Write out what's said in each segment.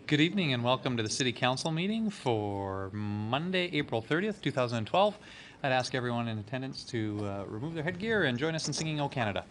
Good evening and welcome to the City Council meeting for Monday, April 30th, 2012. I'd ask everyone in attendance to remove their headgear and join us in singing O Canada.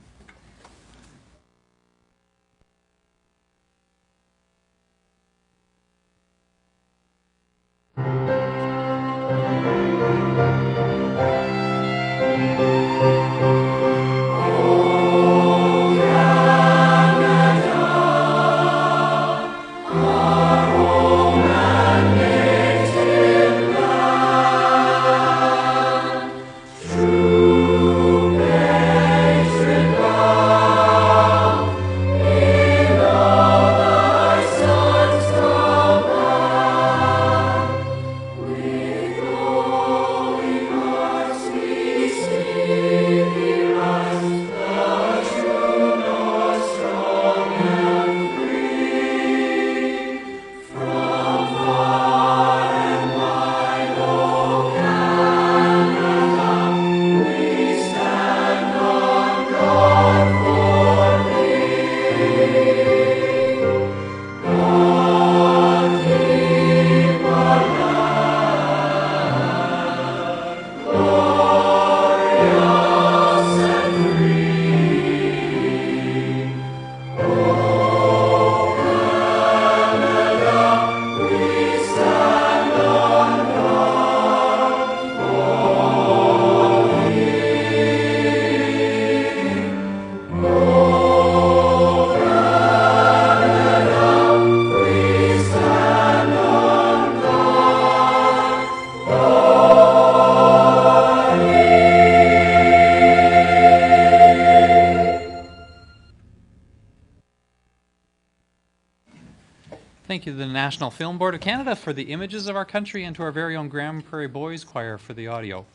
Thank you to the National Film Board of Canada for the images of our country and to our very own Grand Prairie Boys Choir for the audio.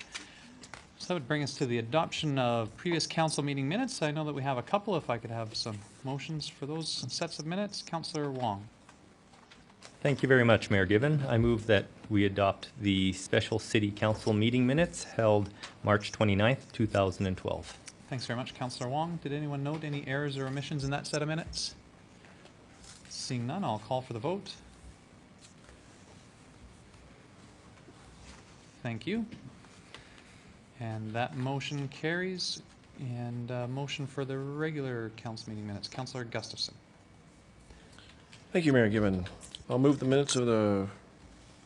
So that would bring us to the adoption of previous council meeting minutes. I know that we have a couple. If I could have some motions for those sets of minutes. Councillor Wong. Thank you very much, Mayor Given. I move that we adopt the special city council meeting minutes held March 29th, 2012. Thanks very much, Councillor Wong. Did anyone note any errors or omissions in that set of minutes? Seeing none, I'll call for the vote. Thank you. And that motion carries. And motion for the regular council meeting minutes. Councillor Gustafson. Thank you, Mayor Given. I'll move the minutes of the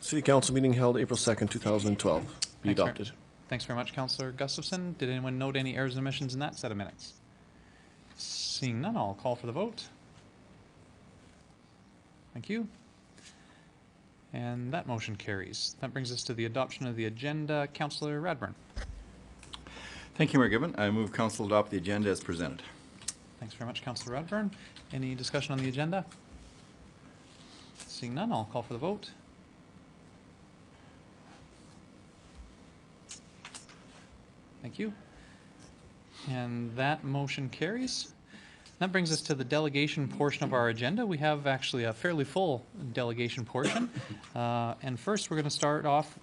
City Council meeting held April 2nd, 2012 be adopted. Thanks very much, Councillor Gustafson. Did anyone note any errors or omissions in that set of minutes? Seeing none, I'll call for the vote. Thank you. And that motion carries. That brings us to the adoption of the agenda. Councillor Radburn. Thank you, Mayor Given. I move council adopt the agenda as presented. Thanks very much, Councillor Radburn. Any discussion on the agenda? Seeing none, I'll call for the vote. Thank you. And that motion carries. That brings us to the delegation portion of our agenda. We have actually a fairly full delegation portion. And first we're going to start off,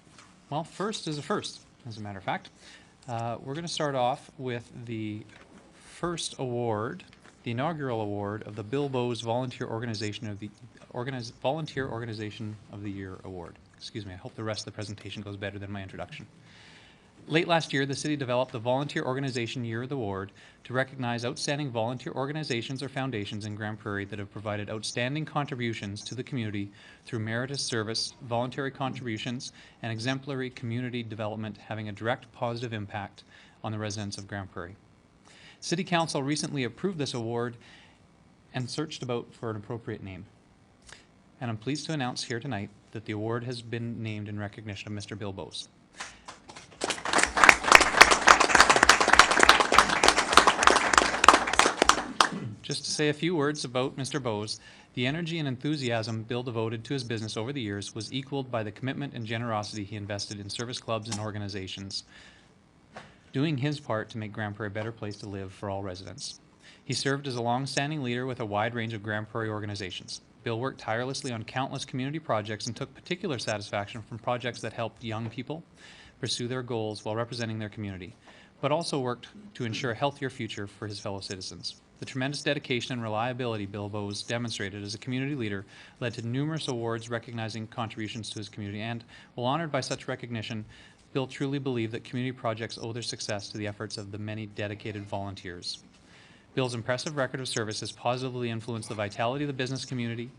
well, first is a first, as a matter of fact. We're going to start off with the first award, the inaugural award of the Bilbo's Volunteer Organization of the Volunteer Organization of the Year Award. Excuse me, I hope the rest of the presentation goes better than my introduction. Late last year, the city developed the Volunteer Organization Year Award to recognize outstanding volunteer organizations or foundations in Grand Prairie that have provided outstanding contributions to the community through meritorious service, voluntary contributions, and exemplary community development having a direct positive impact on the residents of Grand Prairie. City Council recently approved this award and searched about for an appropriate name. And I'm pleased to announce here tonight that the award has been named in recognition of Mr. Bilbo's. Just to say a few words about Mr. Bowes, the energy and enthusiasm Bill devoted to his business over the years was equaled by the commitment and generosity he invested in service clubs and organizations, doing his part to make Grand Prairie a better place to live for all residents. He served as a long-standing leader with a wide range of Grand Prairie organizations. Bill worked tirelessly on countless community projects and took particular satisfaction from projects that helped young people pursue their goals while representing their community, but also worked to ensure a healthier future for his fellow citizens. The tremendous dedication and reliability Bilbo's demonstrated as a community leader led to numerous awards recognizing contributions to his community, and while honored by such recognition, Bill truly believed that community projects owe their success to the efforts of the many dedicated volunteers. Bill's impressive record of service has positively influenced the vitality of the business community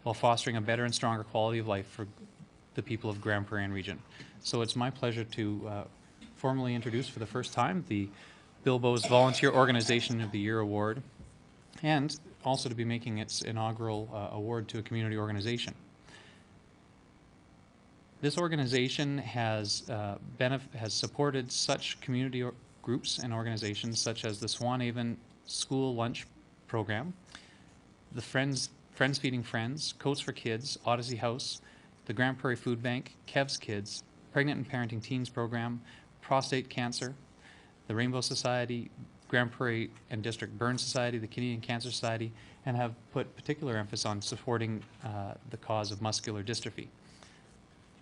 while fostering a better and stronger quality of life for the people of Grand Prairie and region. So it's my pleasure to formally introduce for the first time the Bilbo's Volunteer Organization of the Year Award, and also to be making its inaugural award to a community organization. This organization has supported such community groups and organizations such as the Swanhaven School Lunch Program, the Friends Feeding Friends, Coats for Kids, Odyssey House, the Grand Prairie Food Bank, Kev's Kids, Pregnant and Parenting Teens Program, Prostate Cancer, the Rainbow Society, Grand Prairie and District Burn Society, the Canadian Cancer Society, and have put particular emphasis on supporting the cause of muscular dystrophy.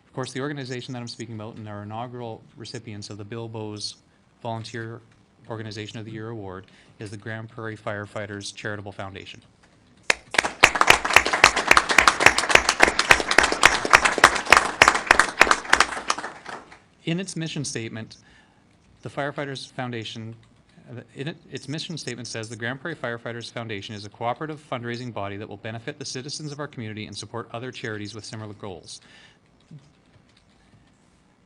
Of course, the organization that I'm speaking about and our inaugural recipients of the Bilbo's Volunteer Organization of the Year Award is the Grand Prairie Firefighters Charitable Foundation. In its mission statement, the Firefighters Foundation, its mission statement says the Grand Prairie Firefighters Foundation is a cooperative fundraising body that will benefit the citizens of our community and support other charities with similar goals.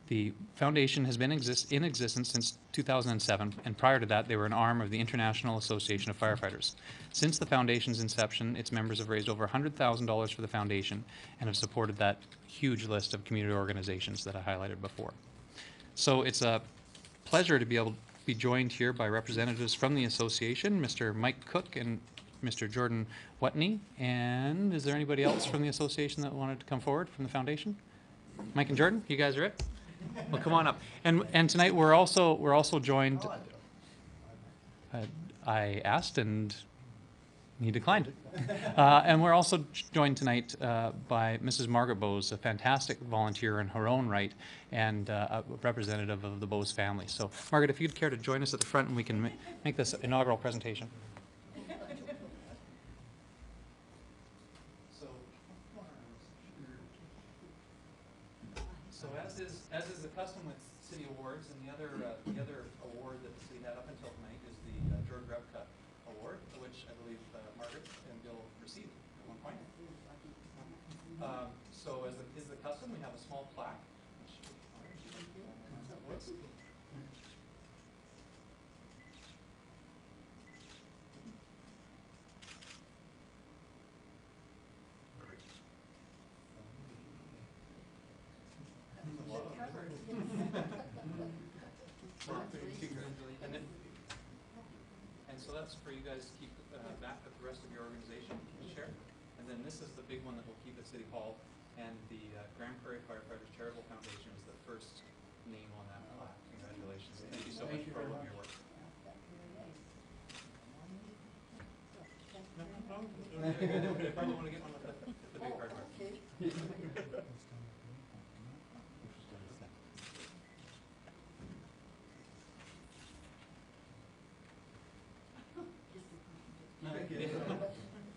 The foundation has been in existence since 2007, and prior to that, they were an arm of the International Association of Firefighters. Since the foundation's inception, its members have raised over $100,000 for the foundation and have supported that huge list of community organizations that I highlighted before. So it's a pleasure to be able to be joined here by representatives from the association, Mr. Mike Cook and Mr. Jordan Watney. And is there anybody else from the association that wanted to come forward from the foundation? Mike and Jordan, you guys are it? Well, come on up. And tonight we're also joined. I asked and he declined. And we're also joined tonight by Mrs. Margaret Bowes, a fantastic volunteer in her own right, and a representative of the Bowes family. So, Margaret, if you'd care to join us at the front, and we can make this inaugural presentation. So, as is the custom with city awards, and the other award that the city had up until tonight is the George Repka Award, which I believe Margaret and Bill received at one point. So as is the custom, we have a small plaque. And so that's for you guys to keep back with the rest of your organization, share. And then this is the big one that we'll keep at City Hall. And the Grand Prairie Firefighters Charitable Foundation is the first name on that plaque. Congratulations. Thank you so much for all of your work. I probably want to get one with the big card.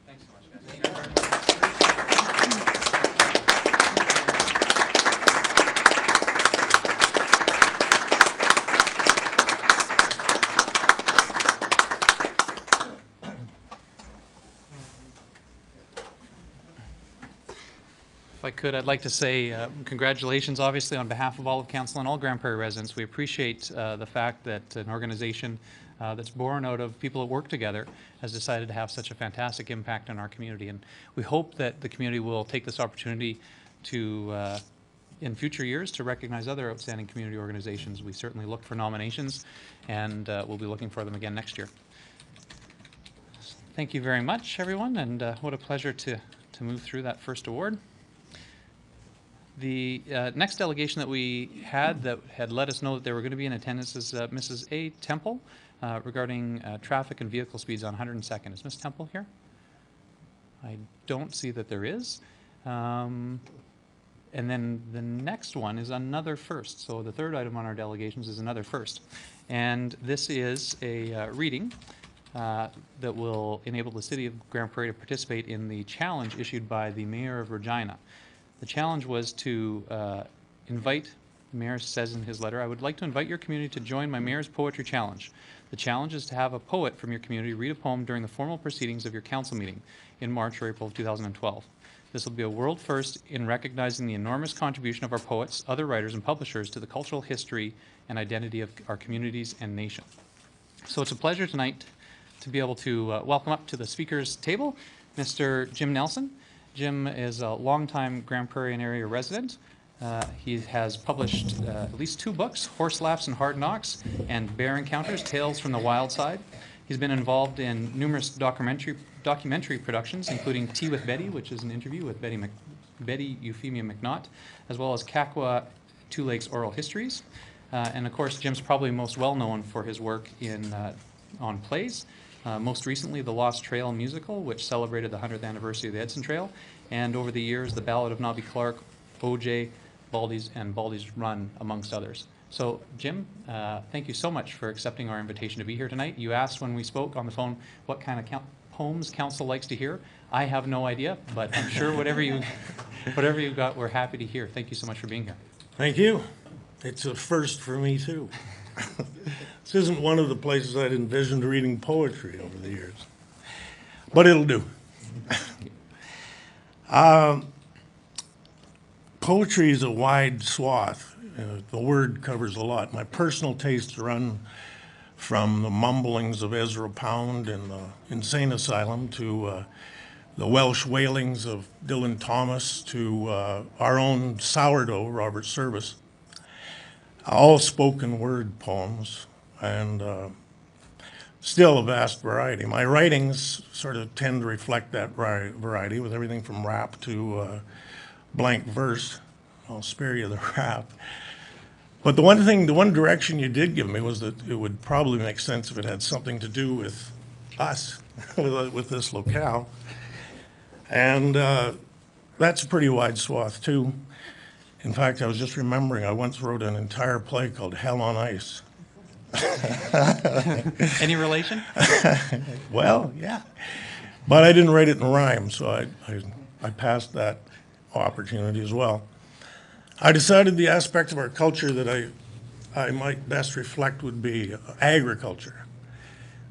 Thanks so much, guys. Thank you very much. If I could, I'd like to say congratulations, obviously, on behalf of all of Council and all Grand Prairie residents. We appreciate the fact that an organization that's born out of people that work together has decided to have such a fantastic impact on our community. And we hope that the community will take this opportunity to, in future years, to recognize other outstanding community organizations. We certainly look for nominations, and we'll be looking for them again next year. Thank you very much, everyone, and what a pleasure to move through that first award. The next delegation that we had that had let us know that they were going to be in attendance is Mrs. A. Temple regarding traffic and vehicle speeds on 102nd. Is Ms. Temple here? I don't see that there is. And then the next one is another first. So the third item on our delegations is another first. And this is a reading that will enable the city of Grand Prairie to participate in the challenge issued by the mayor of Regina. The challenge was to invite, the mayor says in his letter, I would like to invite your community to join my mayor's poetry challenge. The challenge is to have a poet from your community read a poem during the formal proceedings of your council meeting in March or April of 2012. This will be a world first in recognizing the enormous contribution of our poets, other writers, and publishers to the cultural history and identity of our communities and nation. So it's a pleasure tonight to be able to welcome up to the speaker's table Mr. Jim Nelson. Jim is a longtime Grand Prairie and area resident. He has published at least 2 books, Horse Laughs and Hard Knocks, and Bear Encounters, Tales from the Wild Side. He's been involved in numerous documentary productions, including Tea with Betty, which is an interview with Betty Euphemia McNaught, as well as Kakwa Two Lakes Oral Histories. And of course, Jim's probably most well known for his work on plays. Most recently, the Lost Trail musical, which celebrated the 100th anniversary of the Edson Trail, and over the years, the Ballad of Nobby Clark, OJ, Baldy's, and Baldy's Run, amongst others. So, Jim, thank you so much for accepting our invitation to be here tonight. You asked when we spoke on the phone what kind of poems council likes to hear. I have no idea, but I'm sure whatever you got, we're happy to hear. Thank you so much for being here. Thank you. It's a first for me, too. This isn't one of the places I'd envisioned reading poetry over the years, but it'll do. Poetry is a wide swath. The word covers a lot. My personal tastes run from the mumblings of Ezra Pound in the insane asylum to the Welsh wailings of Dylan Thomas to our own sourdough, Robert Service. All spoken word poems, and still a vast variety. My writings sort of tend to reflect that variety, with everything from rap to blank verse. I'll spare you the rap. But the one direction you did give me was that it would probably make sense if it had something to do with us, with this locale. And that's a pretty wide swath, too. In fact, I was just remembering, I once wrote an entire play called Hell on Ice. Any relation? Well, yeah. But I didn't write it in rhyme, so I passed that opportunity as well. I decided the aspect of our culture that I might best reflect would be agriculture.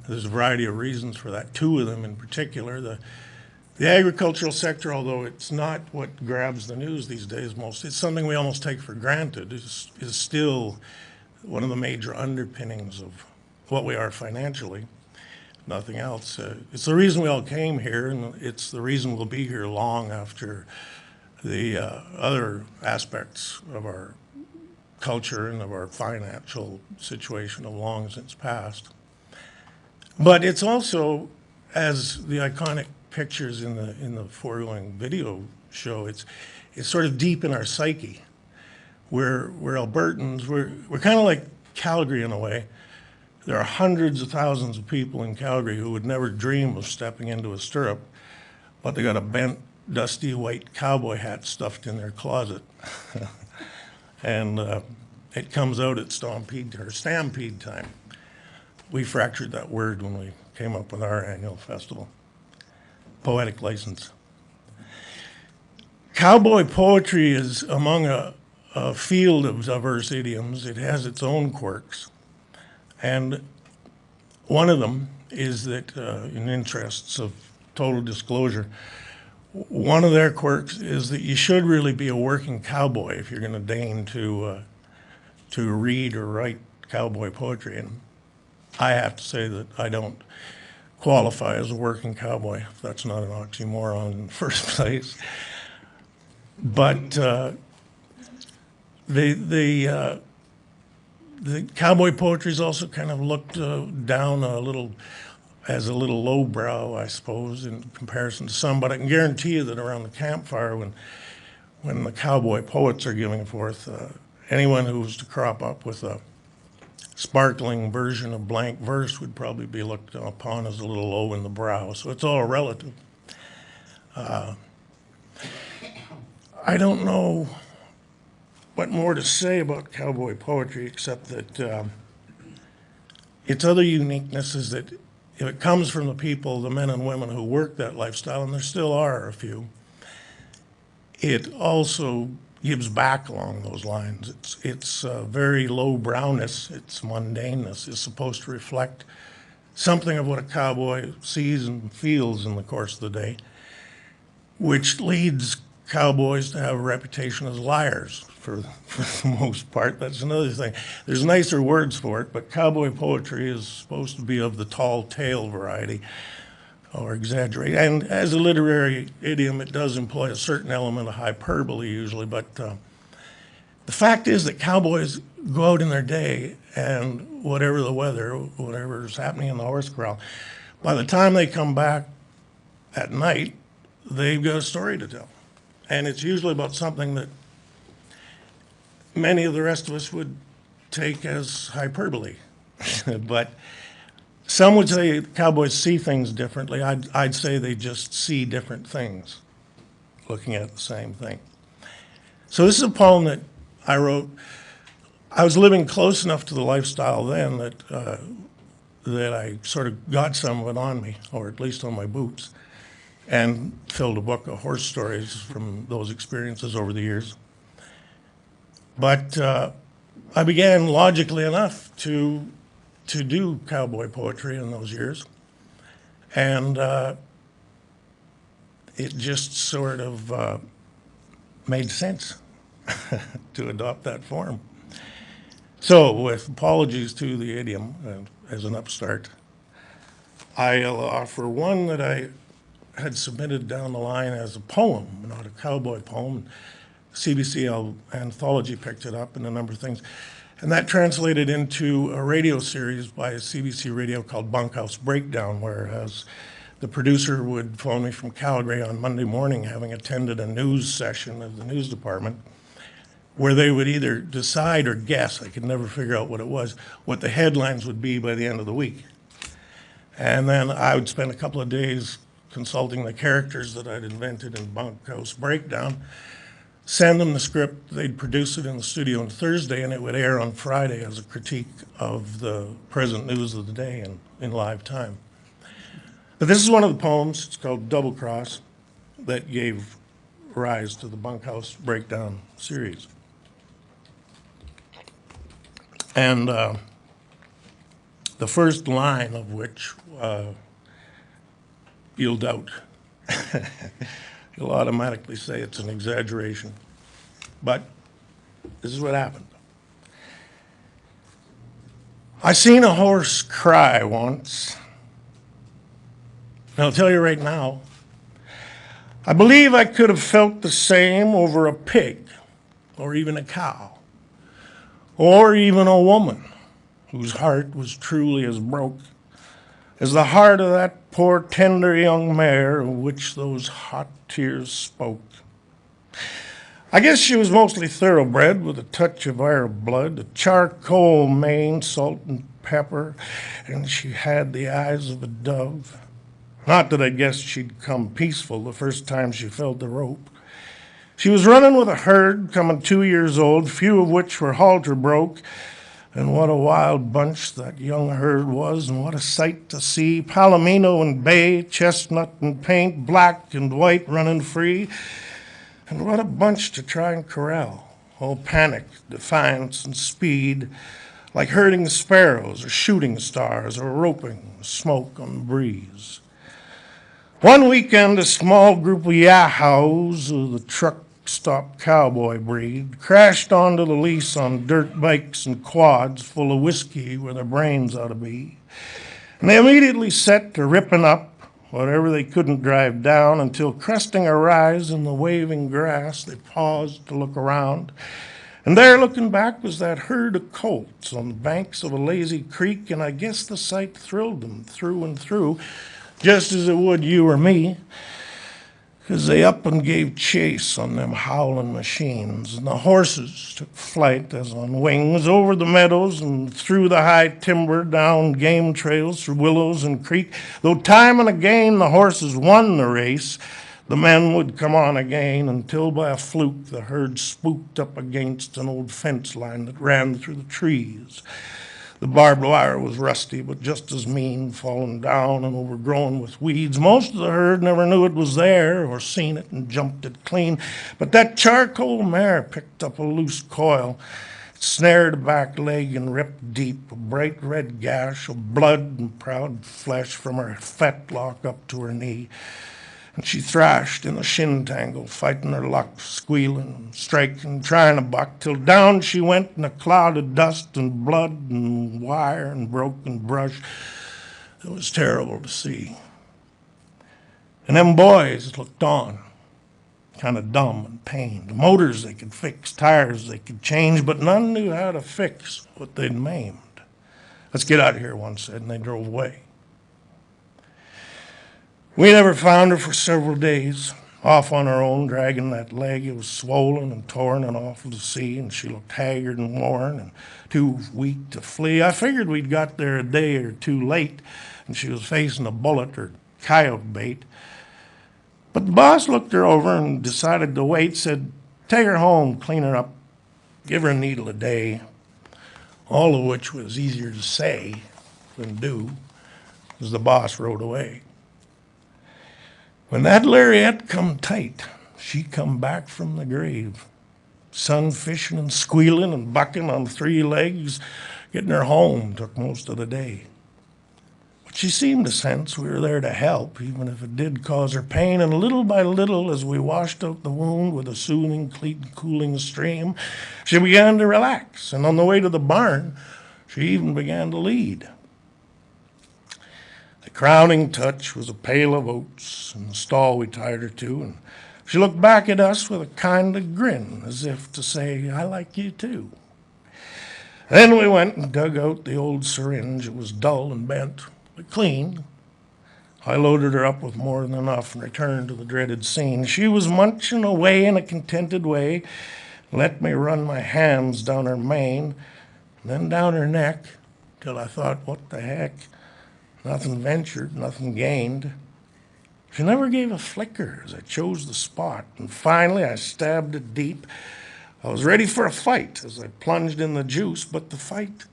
There's a variety of reasons for that, 2 of them in particular. The agricultural sector, although it's not what grabs the news these days most, it's something we almost take for granted, is still one of the major underpinnings of what we are financially, nothing else. It's the reason we all came here, and it's the reason we'll be here long after the other aspects of our culture and of our financial situation have long since passed. But it's also, as the iconic pictures in the foregoing video show, it's sort of deep in our psyche. We're Albertans, we're kind of like Calgary in a way. There are hundreds of thousands of people in Calgary who would never dream of stepping into a stirrup, but they got a bent, dusty white cowboy hat stuffed in their closet. And it comes out at stampede time. We fractured that word when we came up with our annual festival. Poetic license. Cowboy poetry is among a field of diverse idioms. It has its own quirks. And one of them is that, in interests of total disclosure, one of their quirks is that you should really be a working cowboy if you're going to deign to read or write cowboy poetry. And I have to say that I don't qualify as a working cowboy, if that's not an oxymoron in the first place. But the cowboy poetry is also kind of looked down as a little lowbrow, I suppose, in comparison to some. But I can guarantee you that around the campfire, when the cowboy poets are giving forth, anyone who was to crop up with a sparkling version of blank verse would probably be looked upon as a little low in the brow. So it's all relative. I don't know what more to say about cowboy poetry except that its other uniqueness is that if it comes from the people, the men and women who work that lifestyle, and there still are a few, it also gives back along those lines. It's very low brownness, its mundaneness is supposed to reflect something of what a cowboy sees and feels in the course of the day, which leads cowboys to have a reputation as liars for the most part. That's another thing. There's nicer words for it, but cowboy poetry is supposed to be of the tall tale variety or exaggerate. And as a literary idiom, it does employ a certain element of hyperbole usually, but the fact is that cowboys go out in their day and whatever the weather, whatever's happening in the horse corral, by the time they come back at night, they've got a story to tell. And it's usually about something that many of the rest of us would take as hyperbole. But some would say cowboys see things differently. I'd say they just see different things, looking at the same thing. So this is a poem that I wrote. I was living close enough to the lifestyle then that I sort of got some of it on me, or at least on my boots, and filled a book of horse stories from those experiences over the years. But I began, logically enough, to do cowboy poetry in those years. And it just sort of made sense to adopt that form. So, with apologies to the idiom as an upstart, I'll offer one that I had submitted down the line as a poem, not a cowboy poem. CBC Anthology picked it up and a number of things. And that translated into a radio series by CBC Radio called Bunkhouse Breakdown, whereas the producer would phone me from Calgary on Monday morning, having attended a news session of the news department, where they would either decide or guess, I could never figure out what it was, what the headlines would be by the end of the week. And then I would spend a couple of days consulting the characters that I'd invented in Bunkhouse Breakdown, send them the script, they'd produce it in the studio on Thursday, and it would air on Friday as a critique of the present news of the day in live time. But this is one of the poems, it's called Double Cross, that gave rise to the Bunkhouse Breakdown series. And the first line of which you'll doubt. You'll automatically say it's an exaggeration. But this is what happened. I seen a horse cry once. And I'll tell you right now, I believe I could have felt the same over a pig, or even a cow, or even a woman whose heart was truly as broke as the heart of that poor tender young mare of which those hot tears spoke. I guess she was mostly thoroughbred with a touch of Arab blood, a charcoal mane, salt and pepper, and she had the eyes of a dove. Not that I guessed she'd come peaceful the first time she felt the rope. She was running with a herd coming 2 years old, few of which were halter broke. And what a wild bunch that young herd was, and what a sight to see. Palomino and bay, chestnut and paint, black and white running free. And what a bunch to try and corral. All panic, defiance, and speed, like herding sparrows or shooting stars or roping smoke on the breeze. One weekend, a small group of yahoos of the truck stop cowboy breed crashed onto the lease on dirt bikes and quads full of whiskey where their brains ought to be. And they immediately set to ripping up whatever they couldn't drive down until, cresting a rise in the waving grass, they paused to look around. And there, looking back, was that herd of colts on the banks of a lazy creek, and I guess the sight thrilled them through and through, just as it would you or me, 'cause they up and gave chase on them howling machines, and the horses took flight as on wings over the meadows and through the high timber, down game trails through willows and creek. Though time and again the horses won the race, the men would come on again until by a fluke the herd spooked up against an old fence line that ran through the trees. The barbed wire was rusty, but just as mean, fallen down and overgrown with weeds. Most of the herd never knew it was there or seen it and jumped it clean. But that charcoal mare picked up a loose coil, snared a back leg and ripped deep, a bright red gash of blood and proud flesh from her fetlock up to her knee. And she thrashed in a shin tangle, fighting her luck, squealing and striking, trying to buck, till down she went in a cloud of dust and blood and wire and broken brush. It was terrible to see. And them boys looked on, kind of dumb and pained. Motors they could fix, tires they could change, but none knew how to fix what they'd maimed. Let's get out of here, one said, and they drove away. We never found her for several days, off on her own, dragging that leg. It was swollen and torn and awful to see, and she looked haggard and worn and too weak to flee. I figured we'd got there a day or two late, and she was facing a bullet or coyote bait. But the boss looked her over and decided to wait, said, take her home, clean her up, give her a needle a day, all of which was easier to say than do, as the boss rode away. When that lariat come tight, she come back from the grave, sun fishing and squealing and bucking on 3 legs. Getting her home took most of the day. But she seemed to sense we were there to help, even if it did cause her pain. And little by little, as we washed out the wound with a soothing, cooling stream, she began to relax. And on the way to the barn, she even began to lead. The crowning touch was a pail of oats in the stall we tied her to, and she looked back at us with a kind of grin, as if to say, I like you too. Then we went and dug out the old syringe. It was dull and bent, but clean. I loaded her up with more than enough and returned to the dreaded scene. She was munching away in a contented way, let me run my hands down her mane, then down her neck, till I thought, what the heck? Nothing ventured, nothing gained. She never gave a flicker as I chose the spot, and finally I stabbed it deep. I was ready for a fight as I plunged in the juice, but the fight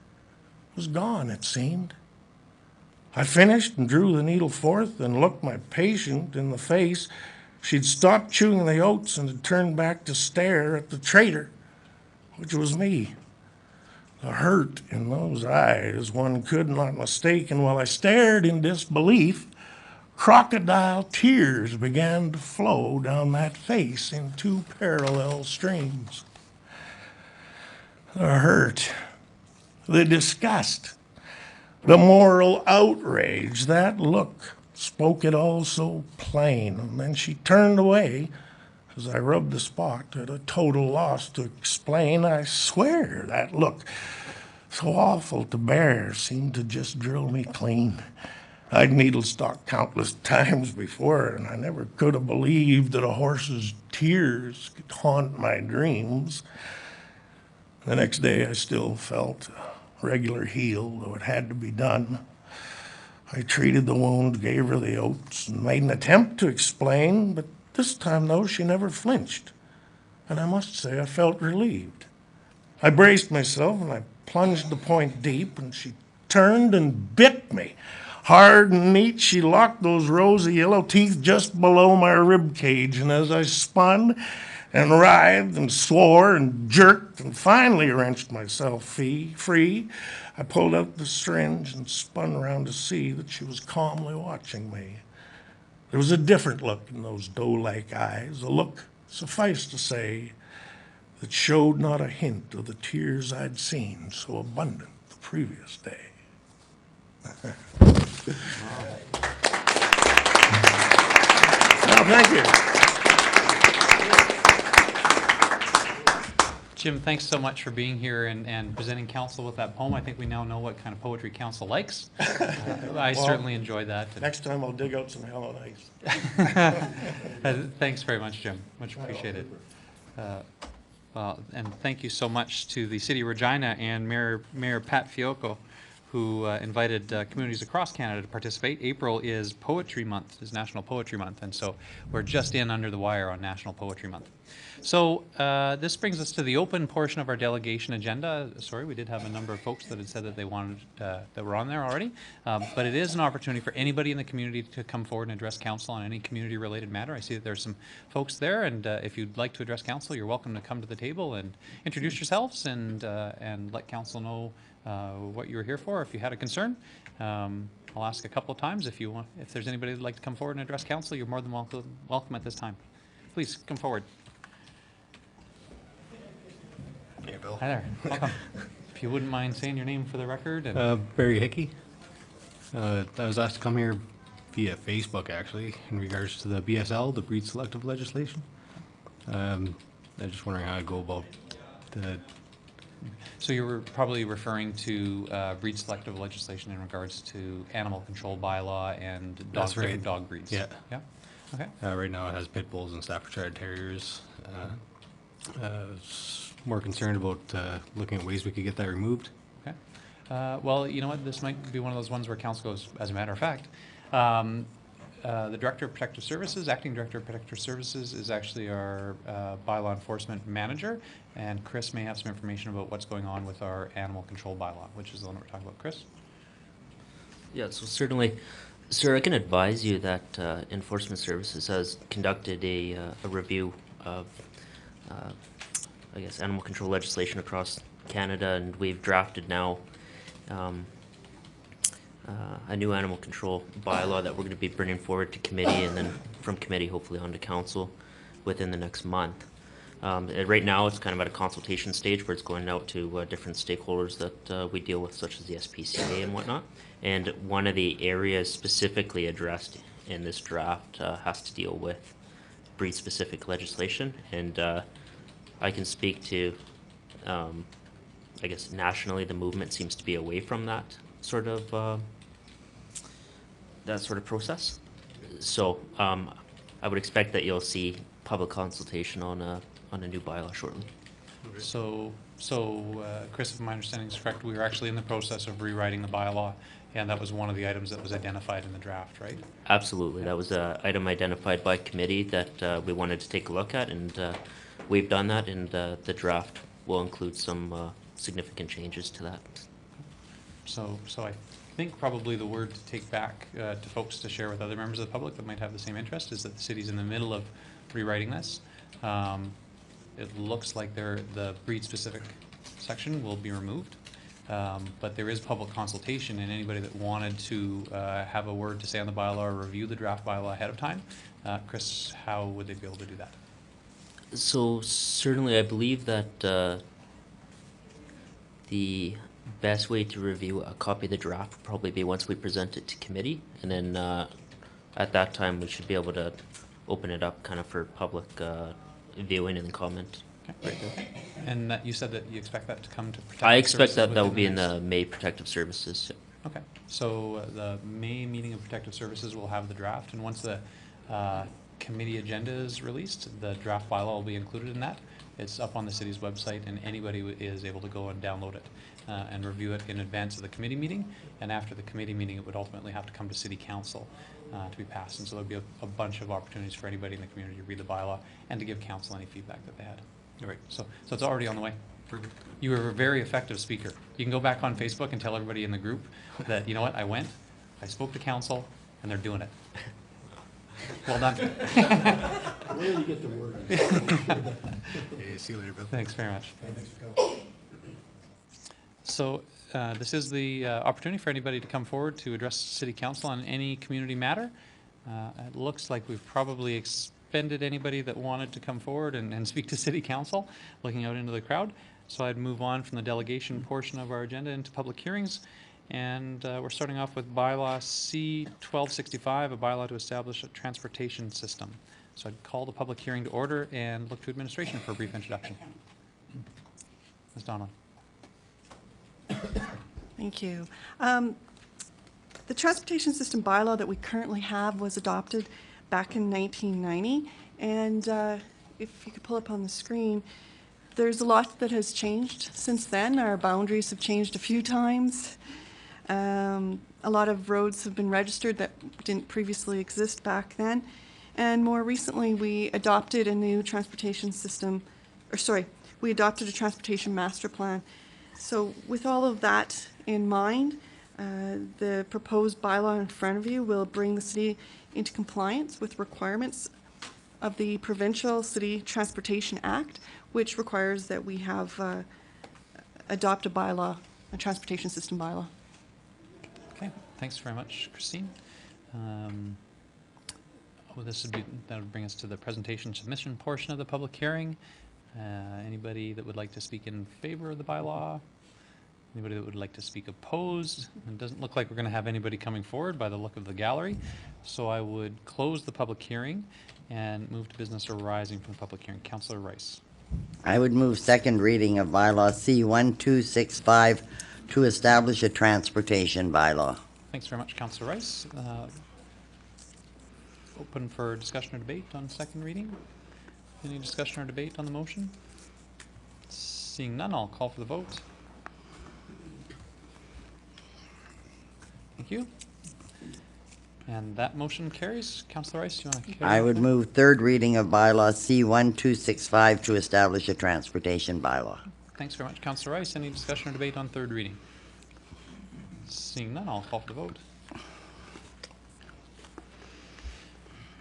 was gone, it seemed. I finished and drew the needle forth and looked my patient in the face. She'd stopped chewing the oats and had turned back to stare at the traitor, which was me. The hurt in those eyes one could not mistake, and while I stared in disbelief, crocodile tears began to flow down that face in 2 parallel streams. The hurt, the disgust, the moral outrage, that look spoke it all so plain. And then she turned away as I rubbed the spot, at a total loss to explain. I swear that look, so awful to bear, seemed to just drill me clean. I'd needle stalked countless times before, and I never could have believed that a horse's tears could haunt my dreams. The next day I still felt a regular heal, though it had to be done. I treated the wound, gave her the oats, and made an attempt to explain, but this time, though, she never flinched, and I must say I felt relieved. I braced myself, and I plunged the point deep, and she turned and bit me. Hard and neat, she locked those rosy yellow teeth just below my rib cage, and as I spun and writhed and swore and jerked and finally wrenched myself free, I pulled out the syringe and spun around to see that she was calmly watching me. There was a different look in those doe-like eyes, a look, suffice to say, that showed not a hint of the tears I'd seen so abundant the previous day. Well, thank you. Jim, thanks so much for being here and presenting council with that poem. I think we now know what kind of poetry council likes. I certainly enjoyed that. Next time I'll dig out some Hell on Ice. Thanks very much, Jim. Much appreciated. And thank you so much to the City of Regina and Mayor Pat Fiocco who invited communities across Canada to participate. April is Poetry Month, is National Poetry Month, and so we're just in under the wire on National Poetry Month. So this brings us to the open portion of our delegation agenda. Sorry, we did have a number of folks that had said that they wanted, that were on there already, but it is an opportunity for anybody in the community to come forward and address council on any community-related matter. I see that there's some folks there, and if you'd like to address council, you're welcome to come to the table and introduce yourselves and let council know what you were here for. If you had a concern, I'll ask a couple of times if you want. If there's anybody that'd like to come forward and address council, you're more than welcome at this time. Please come forward. Hey, Bill. Hi there. Welcome. If you wouldn't mind saying your name for the record. And Barry Hickey. I was asked to come here via Facebook, actually, in regards to the BSL, the breed selective legislation. I'm just wondering how I go about the... So you were probably referring to breed selective legislation in regards to animal control bylaw and That's right. different dog breeds. Yeah. Yeah. Okay. Right now it has pit bulls and Staffordshire Terriers. More concerned about looking at ways we could get that removed. Okay. Well, you know what? This might be one of those ones where council goes, as a matter of fact. The Director of Protective Services, Acting Director of Protective Services, is actually our bylaw enforcement manager, and Chris may have some information about what's going on with our animal control bylaw, which is the one we're talking about. Chris? Yeah, so certainly, sir, I can advise you that Enforcement Services has conducted a review of, I guess, animal control legislation across Canada, and we've drafted now a new animal control bylaw that we're going to be bringing forward to committee, and then from committee hopefully on to council within the next month. Right now it's kind of at a consultation stage where it's going out to different stakeholders that we deal with, such as the SPCA and whatnot. And one of the areas specifically addressed in this draft has to deal with breed-specific legislation, and I can speak to, I guess nationally the movement seems to be away from that sort of process. So I would expect that you'll see public consultation on a new bylaw shortly. So Chris, if my understanding is correct, we were actually in the process of rewriting the bylaw, and that was one of the items that was identified in the draft, right? Absolutely, that was an item identified by committee that we wanted to take a look at, and we've done that, and the draft will include some significant changes to that. So I think probably the word to take back to folks to share with other members of the public that might have the same interest is that the city's in the middle of rewriting this. It looks like the breed-specific section will be removed, but there is public consultation, and anybody that wanted to have a word to say on the bylaw or review the draft bylaw ahead of time, Chris, how would they be able to do that? So certainly I believe that the best way to review a copy of the draft would probably be once we present it to committee, and then at that time we should be able to open it up kind of for public viewing and comment. Okay, very good. And that you said that you expect that to come to protective I expect services that will within be in next- the May Protective Services. Okay, so the May meeting of Protective Services will have the draft, and once the committee agenda is released, the draft bylaw will be included in that. It's up on the city's website, and anybody is able to go and download it and review it in advance of the committee meeting. And after the committee meeting, it would ultimately have to come to City Council to be passed. And so there'll be a bunch of opportunities for anybody in the community to read the bylaw and to give council any feedback that they had. All right, so it's already on the way. You were a very effective speaker. You can go back on Facebook and tell everybody in the group that, you know what, I spoke to council, and they're doing it. Well done. Where do you get the word? Hey, see you later, Bill. Thanks very much. So this is the opportunity for anybody to come forward to address City Council on any community matter. It looks like we've probably expended anybody that wanted to come forward and speak to City Council, looking out into the crowd. So I'd move on from the delegation portion of our agenda into public hearings. And we're starting off with bylaw C-1265, a bylaw to establish a transportation system. So I'd call the public hearing to order and look to administration for a brief introduction. Ms. Donlon. Thank you. The transportation system bylaw that we currently have was adopted back in 1990. And if you could pull up on the screen, there's a lot that has changed since then. Our boundaries have changed a few times. A lot of roads have been registered that didn't previously exist back then. And more recently, we adopted a new transportation system, we adopted a transportation master plan. So with all of that in mind, the proposed bylaw in front of you will bring the city into compliance with requirements of the Provincial City Transportation Act, which requires that we have adopt a bylaw, a transportation system bylaw. Okay, thanks very much, Christine. That would bring us to the presentation submission portion of the public hearing. Anybody that would like to speak in favor of the bylaw? Anybody that would like to speak opposed? It doesn't look like we're going to have anybody coming forward by the look of the gallery. So I would close the public hearing and move to business arising from the public hearing. Councillor Rice. I would move second reading of bylaw C-1265 to establish a transportation bylaw. Thanks very much, Councillor Rice. Open for discussion or debate on second reading. Any discussion or debate on the motion? Seeing none, I'll call for the vote. Thank you. And that motion carries. Councillor Rice, you want to carry? I would move third reading of bylaw C-1265 to establish a transportation bylaw. Thanks very much, Councillor Rice. Any discussion or debate on third reading? Seeing none, I'll call for the vote.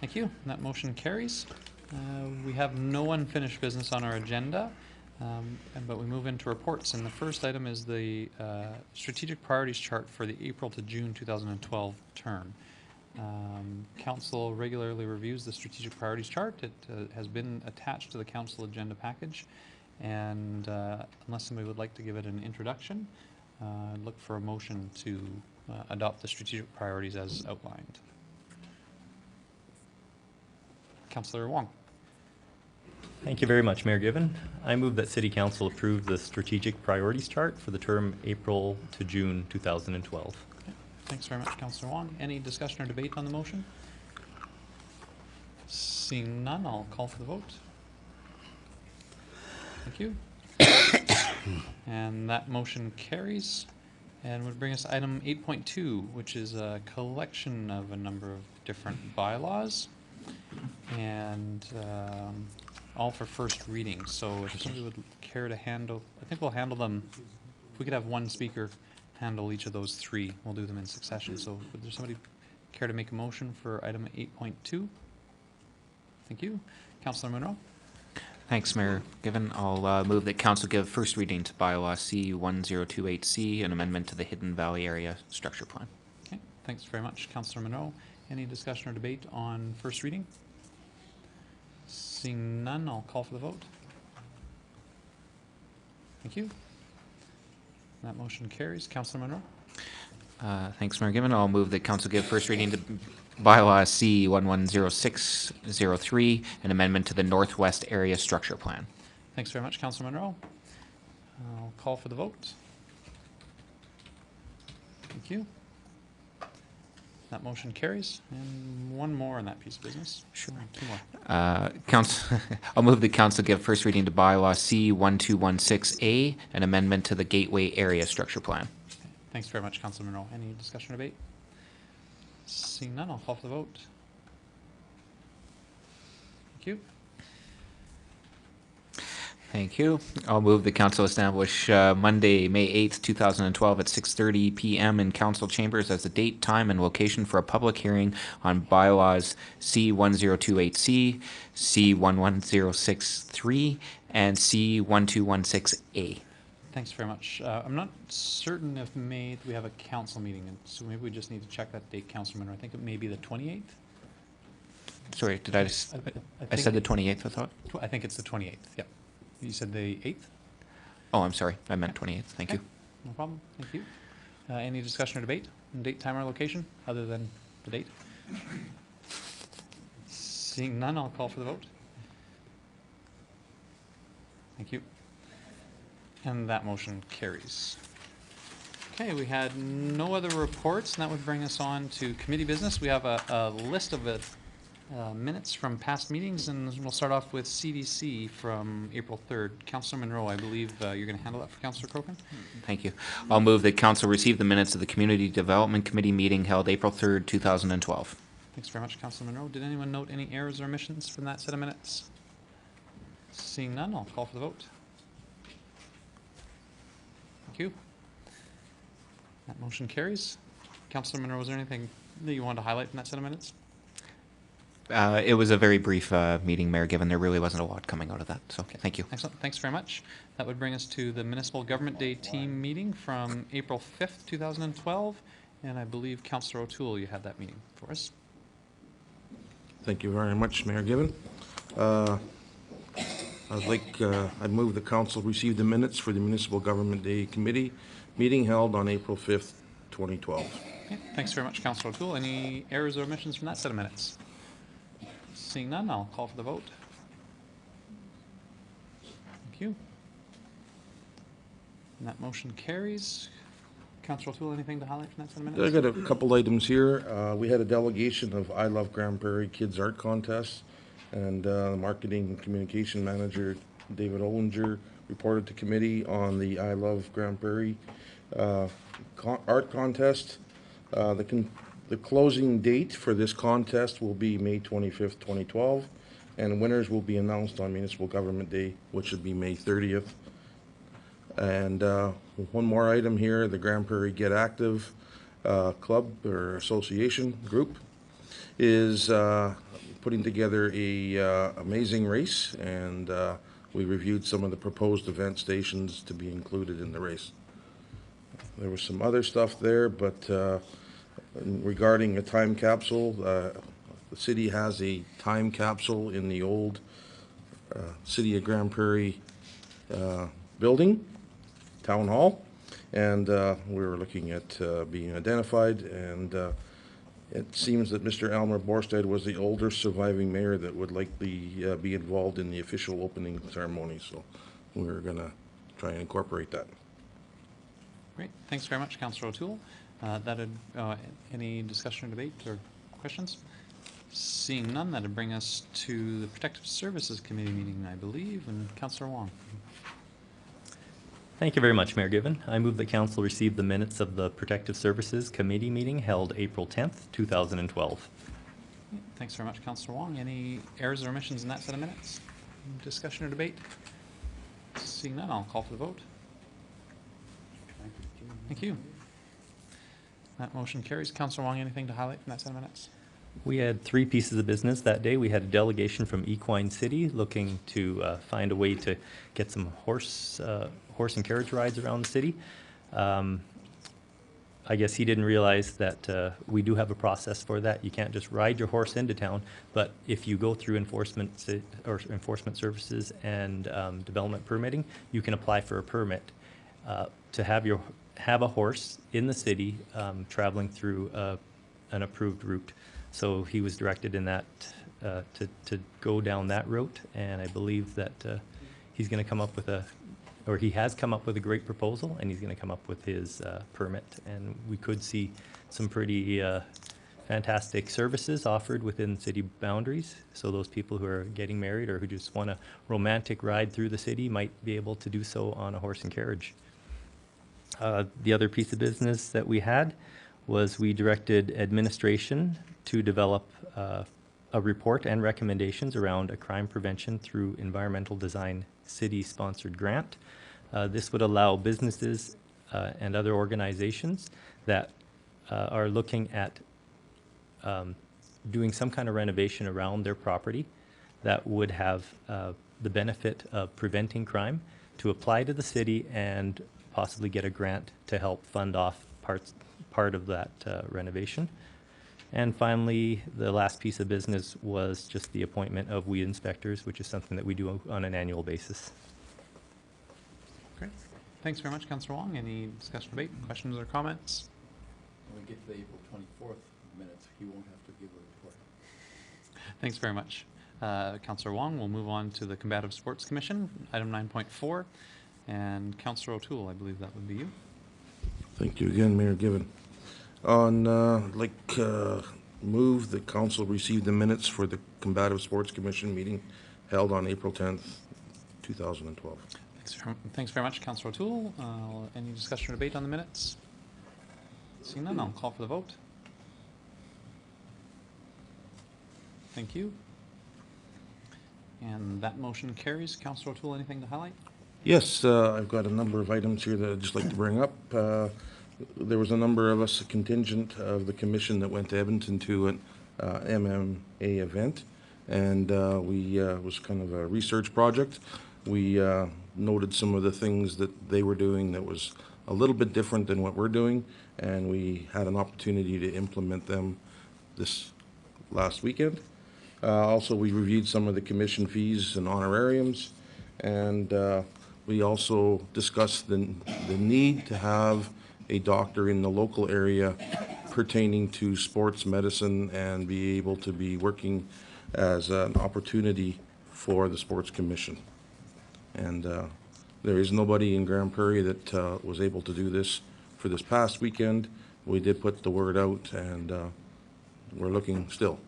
Thank you. That motion carries. We have no unfinished business on our agenda, but we move into reports. And the first item is the strategic priorities chart for the April to June 2012 term. Council regularly reviews the strategic priorities chart. It has been attached to the council agenda package. And unless somebody would like to give it an introduction, I'd look for a motion to adopt the strategic priorities as outlined. Councillor Wong. Thank you very much, Mayor Given. I move that City Council approve the strategic priorities chart for the term April to June 2012. Okay. Thanks very much, Councillor Wong. Any discussion or debate on the motion? Seeing none, I'll call for the vote. Thank you. And that motion carries and would bring us to item 8.2, which is a collection of a number of different bylaws and all for first reading. So if somebody would care to handle, I think we'll handle them, if we could have one speaker handle each of those three, we'll do them in succession. So would there somebody care to make a motion for item 8.2? Thank you. Councillor Munro. Thanks, Mayor Given. I'll move that council give first reading to bylaw C-1028C, an amendment to the Hidden Valley Area Structure Plan. Okay, thanks very much, Councillor Munro. Any discussion or debate on first reading? Seeing none, I'll call for the vote. Thank you. That motion carries. Councillor Munro. Thanks, Mayor Given. I'll move that council give first reading to bylaw C-110603, an amendment to the Northwest Area Structure Plan. Thanks very much, Councillor Munro. I'll call for the vote. Thank you. That motion carries. And one more on that piece of business. Sure. Two more. I'll move that council give first reading to bylaw C-1216A, an amendment to the Gateway Area Structure Plan. Thanks very much, Councillor Munro. Any discussion or debate? Seeing none, I'll call for the vote. Thank you. Thank you. I'll move the council establish Monday, May 8th, 2012 at 6:30 p.m. in council chambers as the date, time, and location for a public hearing on bylaws C-1028C, C-11063, and C-1216A. Thanks very much. I'm not certain if we have a council meeting, and so maybe we just need to check that date, Councillor Munro. I think it may be the 28th. Sorry, did I just, I said the 28th, I thought? I think it's the 28th, yep. You said the 8th? Oh, I'm sorry, I meant 28th, thank you. No problem, thank you. Any discussion or debate on date, time, or location, other than the date? Seeing none, I'll call for the vote. Thank you. And that motion carries. Okay, we had no other reports, and that would bring us on to committee business. We have a list of Minutes from past meetings, and we'll start off with CDC from April 3rd. Councillor Monroe, I believe you're going to handle that for Councillor Crokin. Thank you. I'll move that council receive the minutes of the Community Development Committee meeting held April 3rd, 2012. Thanks very much, Councillor Monroe. Did anyone note any errors or omissions from that set of minutes? Seeing none, I'll call for the vote. Thank you. That motion carries. Councillor Monroe, is there anything that you wanted to highlight from that set of minutes? It was a very brief meeting, Mayor, given there really wasn't a lot coming out of that, so thank you. Excellent. Thanks very much. That would bring us to the Municipal Government Day team meeting from April 5th, 2012. And I believe Councillor O'Toole, you had that meeting for us. Thank you very much, Mayor Given. I'd move the council receive the minutes for the Municipal Government Day Committee meeting held on April 5th, 2012. Okay, thanks very much, Councillor O'Toole. Any errors or omissions from that set of minutes? Seeing none, I'll call for the vote. Thank you. And that motion carries. Councillor O'Toole, anything to highlight from that set of minutes? I got a couple items here. We had a delegation of I Love Grand Prairie Kids Art Contest, and the Marketing and Communication Manager, David Ollinger, reported to committee on the I Love Grand Prairie art contest. The closing date for this contest will be May 25th, 2012, and winners will be announced on Municipal Government Day, which would be May 30th. And one more item here, the Grand Prairie Get Active Club or Association group is putting together a amazing race, and we reviewed some of the proposed event stations to be included in the race. There was some other stuff there, but regarding a time capsule, the city has a time capsule in the old City of Grand Prairie building, Town Hall, and we were looking at being identified, and it seems that Mr. Elmer Borstad was the older surviving mayor that would likely be involved in the official opening ceremony, so we're going to try and incorporate that. Great. Thanks very much, Councillor O'Toole. Any discussion or debate or questions? Seeing none, that'd bring us to the Protective Services Committee meeting, I believe, and Councillor Wong. Thank you very much, Mayor Given. I move that council receive the minutes of the Protective Services Committee meeting held April 10th, 2012. Thanks very much, Councillor Wong. Any errors or omissions in that set of minutes? Discussion or debate? Seeing none, I'll call for the vote. Thank you. That motion carries. Councillor Wong, anything to highlight from that set of minutes? We had 3 pieces of business that day. We had a delegation from Equine City looking to find a way to get some horse and carriage rides around the city. I guess he didn't realize that we do have a process for that. You can't just ride your horse into town, but if you go through enforcement services and development permitting, you can apply for a permit to have a horse in the city traveling through an approved route. So he was directed in that to go down that route, and I believe that he's going to come up with he has come up with a great proposal, and he's going to come up with his permit, and we could see some pretty fantastic services offered within city boundaries. So those people who are getting married or who just want a romantic ride through the city might be able to do so on a horse and carriage. The other piece of business that we had was we directed administration to develop a report and recommendations around a crime prevention through environmental design city-sponsored grant. This would allow businesses and other organizations that are looking at doing some kind of renovation around their property that would have the benefit of preventing crime to apply to the city and possibly get a grant to help fund off part of that renovation. And finally, the last piece of business was just the appointment of weed inspectors, which is something that we do on an annual basis. Great. Thanks very much, Councillor Wong. Any discussion, debate, questions, or comments? When we get to the April 24th minutes, he won't have to give a report. Thanks very much. Councillor Wong, we'll move on to the Combative Sports Commission, item 9.4. And Councillor O'Toole, I believe that would be you. Thank you again, Mayor Given. On, move move that council receive the minutes for the Combative Sports Commission meeting held on April 10th, 2012. Thanks very much, Councillor O'Toole. Any discussion or debate on the minutes? Seeing none, I'll call for the vote. Thank you. And that motion carries. Councillor O'Toole, anything to highlight? Yes, I've got a number of items here that I'd just like to bring up. There was a number of us, a contingent of the commission that went to Edmonton to an MMA event, and we was kind of a research project. We noted some of the things that they were doing that was a little bit different than what we're doing, and we had an opportunity to implement them this last weekend. Also, we reviewed some of the commission fees and honorariums, and we also discussed the need to have a doctor in the local area pertaining to sports medicine and be able to be working as an opportunity for the sports commission. And there is nobody in Grand Prairie that was able to do this for this past weekend. We did put the word out, and we're looking still.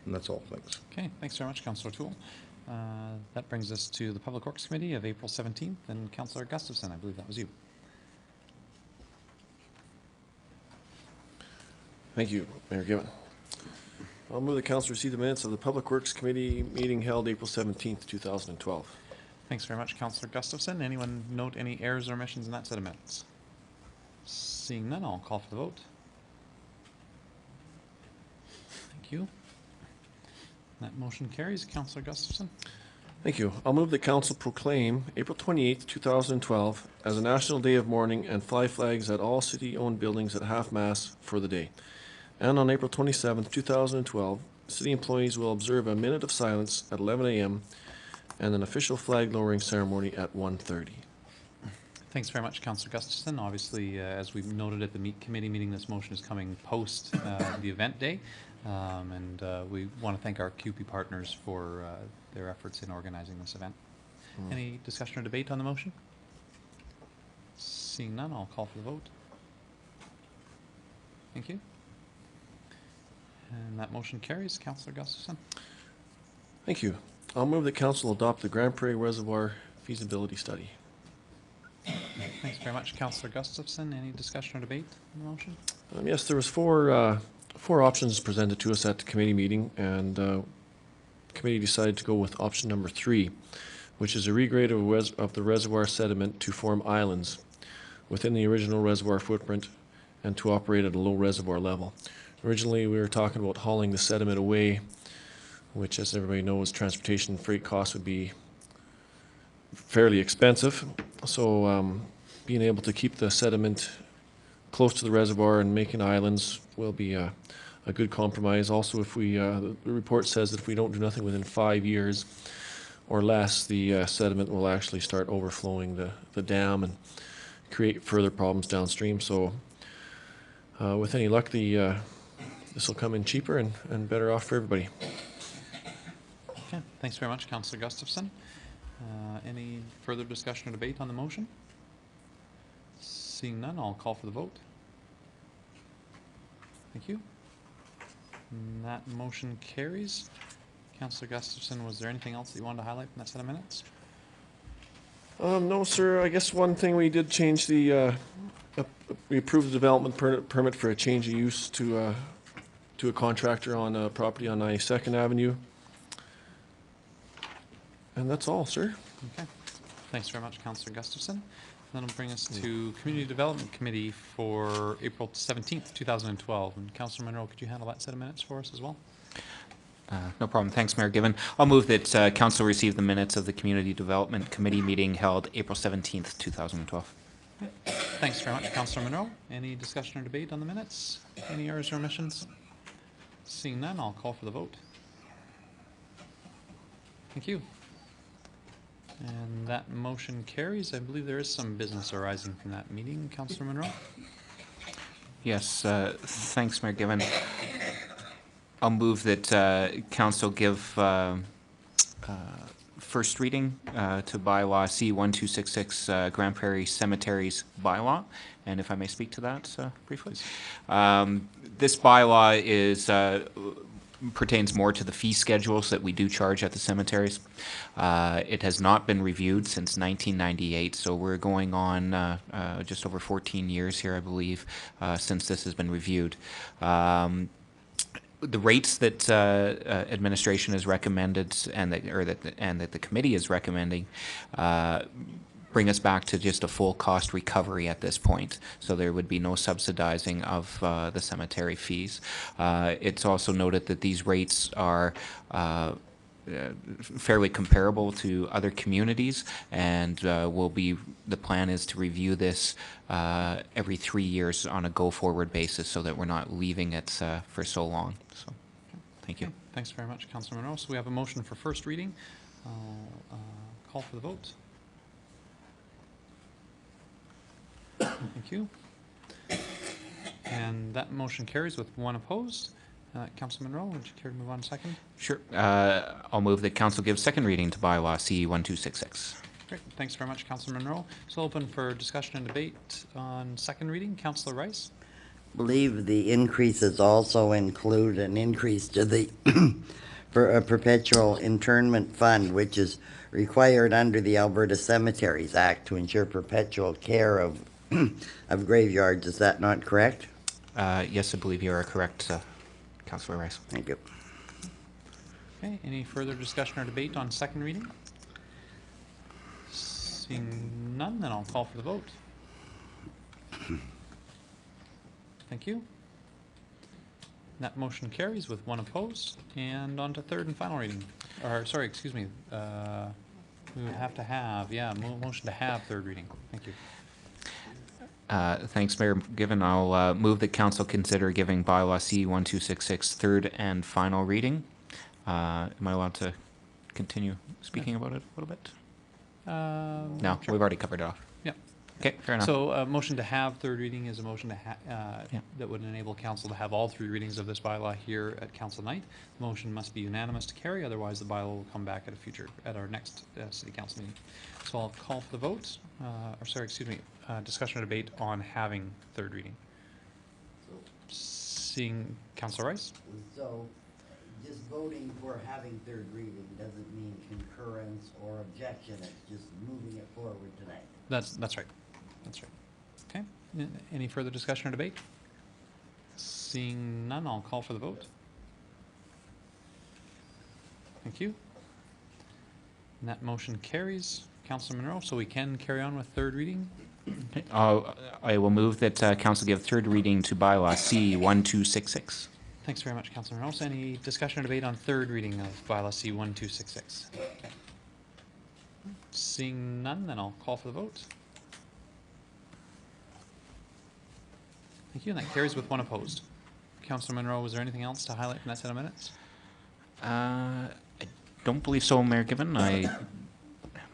And that's all. Thanks. Okay, thanks very much, Councillor O'Toole. That brings us to the Public Works Committee of April 17th, and Councillor Gustafson, I believe that was you. Thank you, Mayor Given. I'll move the council receive the minutes of the Public Works Committee meeting held April 17th, 2012. Thanks very much, Councillor Gustafson. Anyone note any errors or omissions in that set of minutes? Seeing none, I'll call for the vote. Thank you. That motion carries. Councillor Gustafson. Thank you. I'll move the council proclaim April 28th, 2012 as a National Day of Mourning and fly flags at all city-owned buildings at half-mast for the day. And on April 27th, 2012, city employees will observe a minute of silence at 11 a.m. and an official flag lowering ceremony at 1:30. Thanks very much, Councillor Gustafson. Obviously, as we noted at the committee meeting, this motion is coming post the event day. And we want to thank our QP partners for their efforts in organizing this event. Any discussion or debate on the motion? Seeing none, I'll call for the vote. Thank you. And that motion carries. Councillor Gustafson. Thank you. I'll move the council adopt the Grand Prairie Reservoir feasibility study. Thanks very much, Councillor Gustafson. Any discussion or debate on the motion? Yes, there was four options presented to us at the committee meeting, and the committee decided to go with option number 3, which is a regrade of the reservoir sediment to form islands within the original reservoir footprint and to operate at a low reservoir level. Originally, we were talking about hauling the sediment away, which, as everybody knows, transportation and freight costs would be fairly expensive. So being able to keep the sediment close to the reservoir and making islands will be a good compromise. Also, if we, the report says that if we don't do nothing within 5 years or less, the sediment will actually start overflowing the dam and create further problems downstream. So with any luck, this will come in cheaper and better off for everybody. Okay, thanks very much, Councillor Gustafson. Any further discussion or debate on the motion? Seeing none, I'll call for the vote. Thank you. And that motion carries. Councillor Gustafson, was there anything else that you wanted to highlight from that set of minutes? No, sir. I guess one thing we did change we approved the development permit for a change of use to a contractor on a property on 92nd Avenue. And that's all, sir. Okay. Thanks very much, Councillor Gustafson. That'll bring us to Community Development Committee for April 17th, 2012. And Councillor Monroe, could you handle that set of minutes for us as well? No problem. Thanks, Mayor Given. I'll move that council receive the minutes of the Community Development Committee meeting held April 17th, 2012. Thanks very much, Councillor Monroe. Any discussion or debate on the minutes? Any errors or omissions? Seeing none, I'll call for the vote. Thank you. And that motion carries. I believe there is some business arising from that meeting. Councillor Monroe? Yes, thanks, Mayor Given. I'll move that council give first reading to bylaw C-1266, Grand Prairie Cemeteries bylaw, and if I may speak to that briefly. This bylaw is pertains more to the fee schedules that we do charge at the cemeteries. It has not been reviewed since 1998, so we're going on just over 14 years here, I believe, since this has been reviewed. The rates that administration has recommended and that the committee is recommending bring us back to just a full cost recovery at this point. So there would be no subsidizing of the cemetery fees. It's also noted that these rates are fairly comparable to other communities, and the plan is to review this every 3 years on a go-forward basis, so that we're not leaving it for so long. So, thank you. Okay, thanks very much, Councillor Monroe. So we have a motion for first reading. I'll call for the vote. Thank you. And that motion carries with one opposed. Councillor Monroe, would you care to move on second? Sure. I'll move that council gives second reading to bylaw C-1266. Great, thanks very much, Councillor Monroe. So open for discussion and debate on second reading. Councillor Rice? I believe the increases also include an increase to the for a perpetual internment fund, which is required under the Alberta Cemeteries Act to ensure perpetual care of of graveyards. Is that not correct? Yes, I believe you are correct, Councillor Rice. Thank you. Okay, any further discussion or debate on second reading? Seeing none, then I'll call for the vote. Thank you. That motion carries with one opposed. And on to third and final reading. Or, sorry, excuse me. We would have to have, motion to have third reading. Thank you. Thanks, Mayor Given. I'll move that council consider giving bylaw C-1266 third and final reading. Am I allowed to continue speaking about it a little bit? No, sure. we've already covered it off. Yeah. Okay, fair enough. So a motion to have third reading is a motion to that would enable council to have all three readings of this bylaw here at council night. The motion must be unanimous to carry, otherwise the bylaw will come back at our next city council meeting. So I'll call for the vote, discussion or debate on having third reading. Seeing Councillor Rice? So just voting for having third reading doesn't mean concurrence or objection. It's just moving it forward tonight. That's right. That's right. Okay. Any further discussion or debate? Seeing none, I'll call for the vote. Thank you. And that motion carries. Councillor Monroe, so we can carry on with third reading. Okay. I will move that council give third reading to bylaw C-1266. Thanks very much, Councillor Monroe. So any discussion or debate on third reading of bylaw C-1266? Seeing none, then I'll call for the vote. Thank you, and that carries with one opposed. Councillor Monroe, was there anything else to highlight from that set of minutes? I don't believe so, Mayor Given.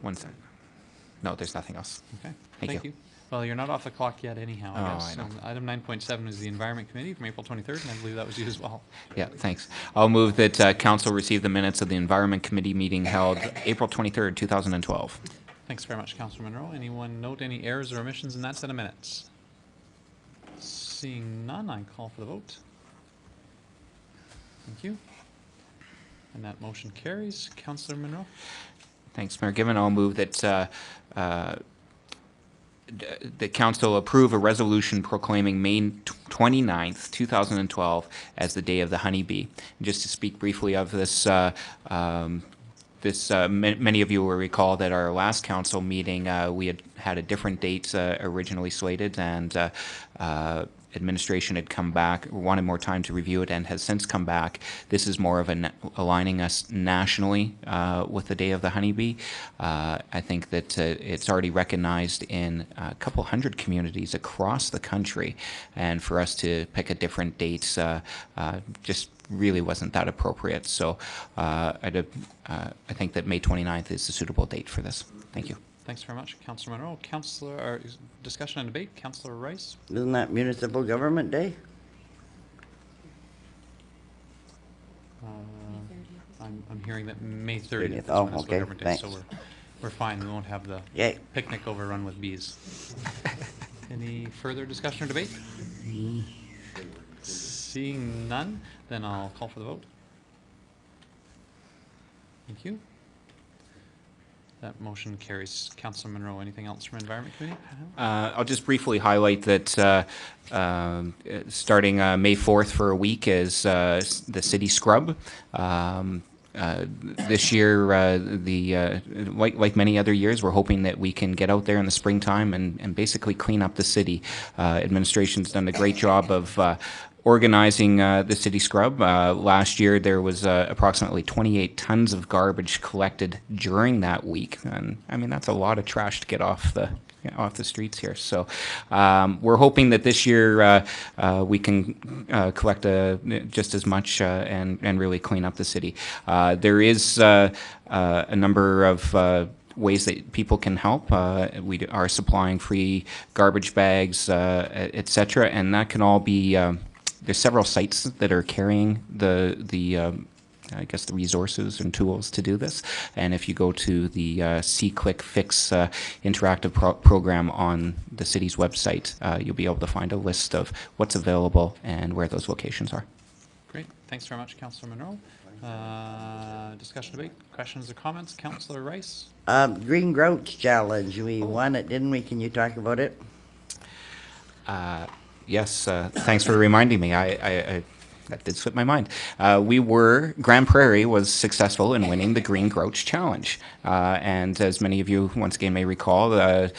One second. No, there's nothing else. Okay, Thank you. Well, you're not off the clock yet anyhow, I guess. I know. Item 9.7 is the Environment Committee from April 23rd, and I believe that was you as well. Yeah, thanks. I'll move that council receive the minutes of the Environment Committee meeting held April 23rd, 2012. Thanks very much, Councillor Monroe. Anyone note any errors or omissions in that set of minutes? Seeing none, I call for the vote. Thank you. And that motion carries. Councillor Monroe? Thanks, Mayor Given. I'll move that the council approve a resolution proclaiming May 29th, 2012 as the Day of the Honeybee. And just to speak briefly of this, many of you will recall that our last council meeting, we had a different date originally slated, and administration had come back, wanted more time to review it, and has since come back. This is more of aligning us nationally with the Day of the Honeybee. I think that it's already recognized in a couple hundred communities across the country, and for us to pick a different date just really wasn't that appropriate. So I think that May 29th is a suitable date for this. Thank you. Thanks very much, Councillor Monroe. Discussion and debate, Councillor Rice? Isn't that Municipal Government Day? I'm hearing that May 30th is Oh, Municipal okay, Government Day, so thanks. we're fine. We won't have the Yay. picnic overrun with bees. Any further discussion or debate? Seeing none, then I'll call for the vote. Thank you. That motion carries. Councilor Monroe, anything else from Environment Committee? I'll just briefly highlight that starting May 4th for a week is the city scrub. This year, like many other years, we're hoping that we can get out there in the springtime and basically clean up the city. Administration's done a great job of organizing the city scrub. Last year there was approximately 28 tons of garbage collected during that week, and I mean that's a lot of trash to get off the streets here. So we're hoping that this year we can collect just as much and really clean up the city. There is a number of ways that people can help. We are supplying free garbage bags, etc., and that can all be. There's several sites that are carrying I guess the resources and tools to do this. And if you go to the C-Click Fix interactive program on the city's website, you'll be able to find a list of what's available and where those locations are. Great. Thanks very much, Councilor Monroe. Discussion, debate, questions or comments? Councilor Rice? Green Grouch Challenge, we won it, didn't we? Can you talk about it? Yes, thanks for reminding me. I that did slip my mind. Grand Prairie was successful in winning the Green Grouch Challenge. And as many of you once again may recall, the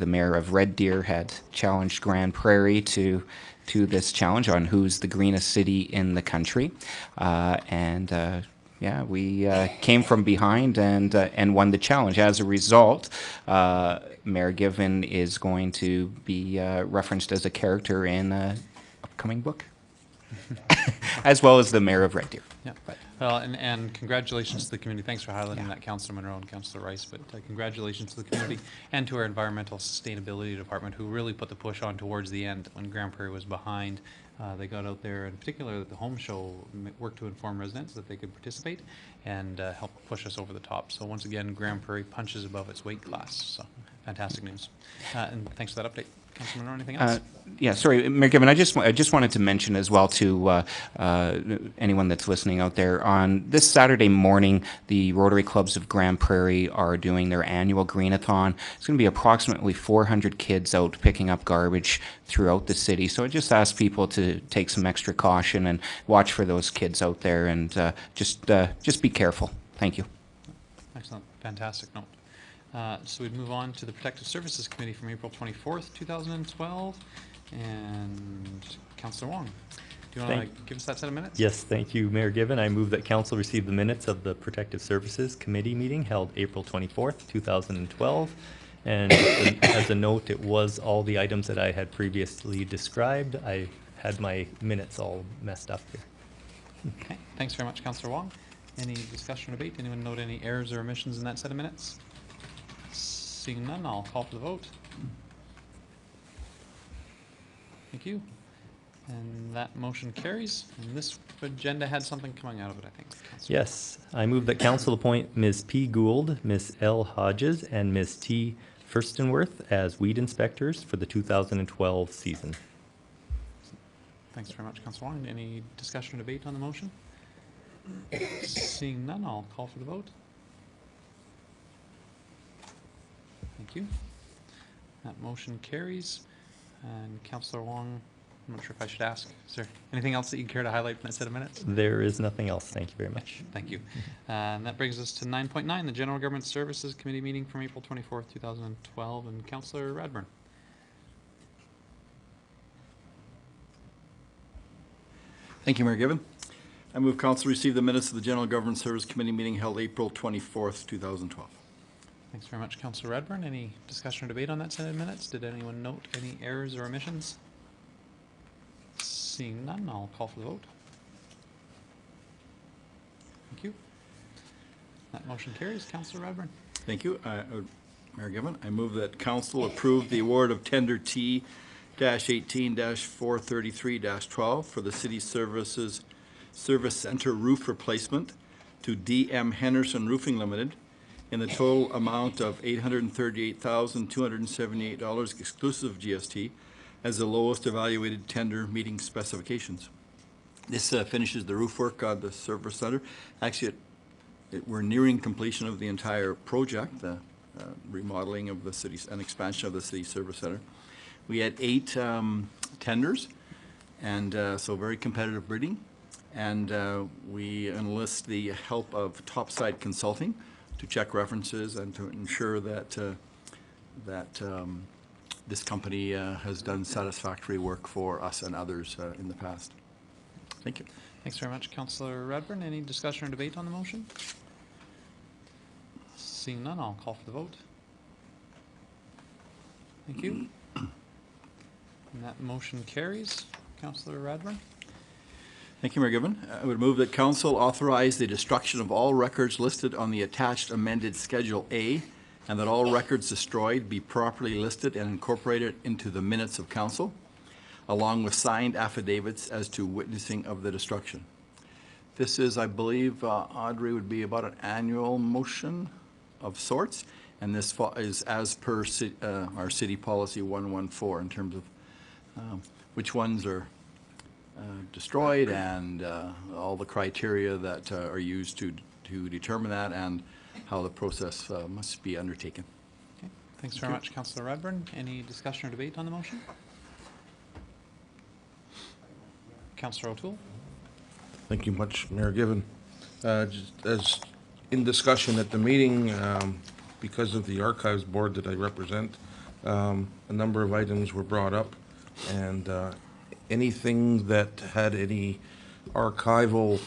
mayor of Red Deer had challenged Grand Prairie to this challenge on who's the greenest city in the country. Yeah, we came from behind and won the challenge. As a result, Mayor Given is going to be referenced as a character in an upcoming book, as well as the Mayor of Red Deer. Yeah. Well, and congratulations to the community. Thanks for highlighting that, Councilor Monroe and Councilor Rice. But congratulations to the community and to our Environmental Sustainability Department, who really put the push on towards the end when Grand Prairie was behind. They got out there, in particular at the home show, worked to inform residents that they could participate and help push us over the top. So once again, Grand Prairie punches above its weight class. So fantastic news. And thanks for that update. Councilor Monroe, anything else? Yeah, sorry, Mayor Given, I just wanted to mention as well to anyone that's listening out there, on this Saturday morning, the Rotary Clubs of Grand Prairie are doing their annual Greenathon. It's going to be approximately 400 kids out picking up garbage throughout the city. So I just ask people to take some extra caution and watch for those kids out there, and just be careful. Thank you. Excellent. Fantastic note. So we'd move on to the Protective Services Committee from April 24th, 2012. And Councillor Wong, do you want to give us that set of minutes? Yes, thank you, Mayor Given. I move that Council receive the minutes of the Protective Services Committee meeting held April 24th, 2012. And as a note, it was all the items that I had previously described. I had my minutes all messed up here. Okay, thanks very much, Councillor Wong. Any discussion or debate? Anyone note any errors or omissions in that set of minutes? Seeing none, I'll call for the vote. Thank you. And that motion carries. And this agenda had something coming out of it, I think. Councillor. Yes, I move that Council appoint Ms. P. Gould, Ms. L. Hodges, and Ms. T. Furstenworth as weed inspectors for the 2012 season. Thanks very much, Councillor Wong. Any discussion or debate on the motion? Seeing none, I'll call for the vote. Thank you. That motion carries. And Councillor Wong, I'm not sure if I should ask, is there anything else that you care to highlight from that set of minutes? There is nothing else. Thank you very much. Thank you. And that brings us to 9.9, the General Government Services Committee meeting from April 24th, 2012. And Councillor Radburn. Thank you, Mayor Given. I move council receive the minutes of the General Government Service Committee meeting held April 24th, 2012. Thanks very much, Councillor Radburn. Any discussion or debate on that set of minutes? Did anyone note any errors or omissions? Seeing none, I'll call for the vote. Thank you. That motion carries. Councillor Radburn. Thank you. Mayor Given, I move that council approve the award of tender T-18-433-12 for the City Service Center roof replacement to DM Henderson Roofing Limited in the total amount of $838,278 exclusive of GST as the lowest evaluated tender meeting specifications. This finishes the roof work on the service center. Actually, we're nearing completion of the entire project, the remodeling of the city's, and expansion of the city service center. We had 8 tenders, and so very competitive bidding. And we enlist the help of Topside Consulting to check references and to ensure that this company has done satisfactory work for us and others in the past. Thank you. Thanks very much, Councillor Radburn. Any discussion or debate on the motion? Seeing none, I'll call for the vote. Thank you. And that motion carries. Councillor Radburn? Thank you, Mayor Given. I would move that council authorize the destruction of all records listed on the attached amended Schedule A, and that all records destroyed be properly listed and incorporated into the minutes of council, along with signed affidavits as to witnessing of the destruction. This is, I believe, Audrey, would be about an annual motion of sorts, and this is as per our city policy 114 in terms of which ones are destroyed and all the criteria that are used to determine that and how the process must be undertaken. Okay. Thanks very much, Councillor Radburn. Any discussion or debate on the motion? Councillor O'Toole? Thank you much, Mayor Given. Just as in discussion at the meeting, because of the Archives Board that I represent, a number of items were brought up, and anything that had any archival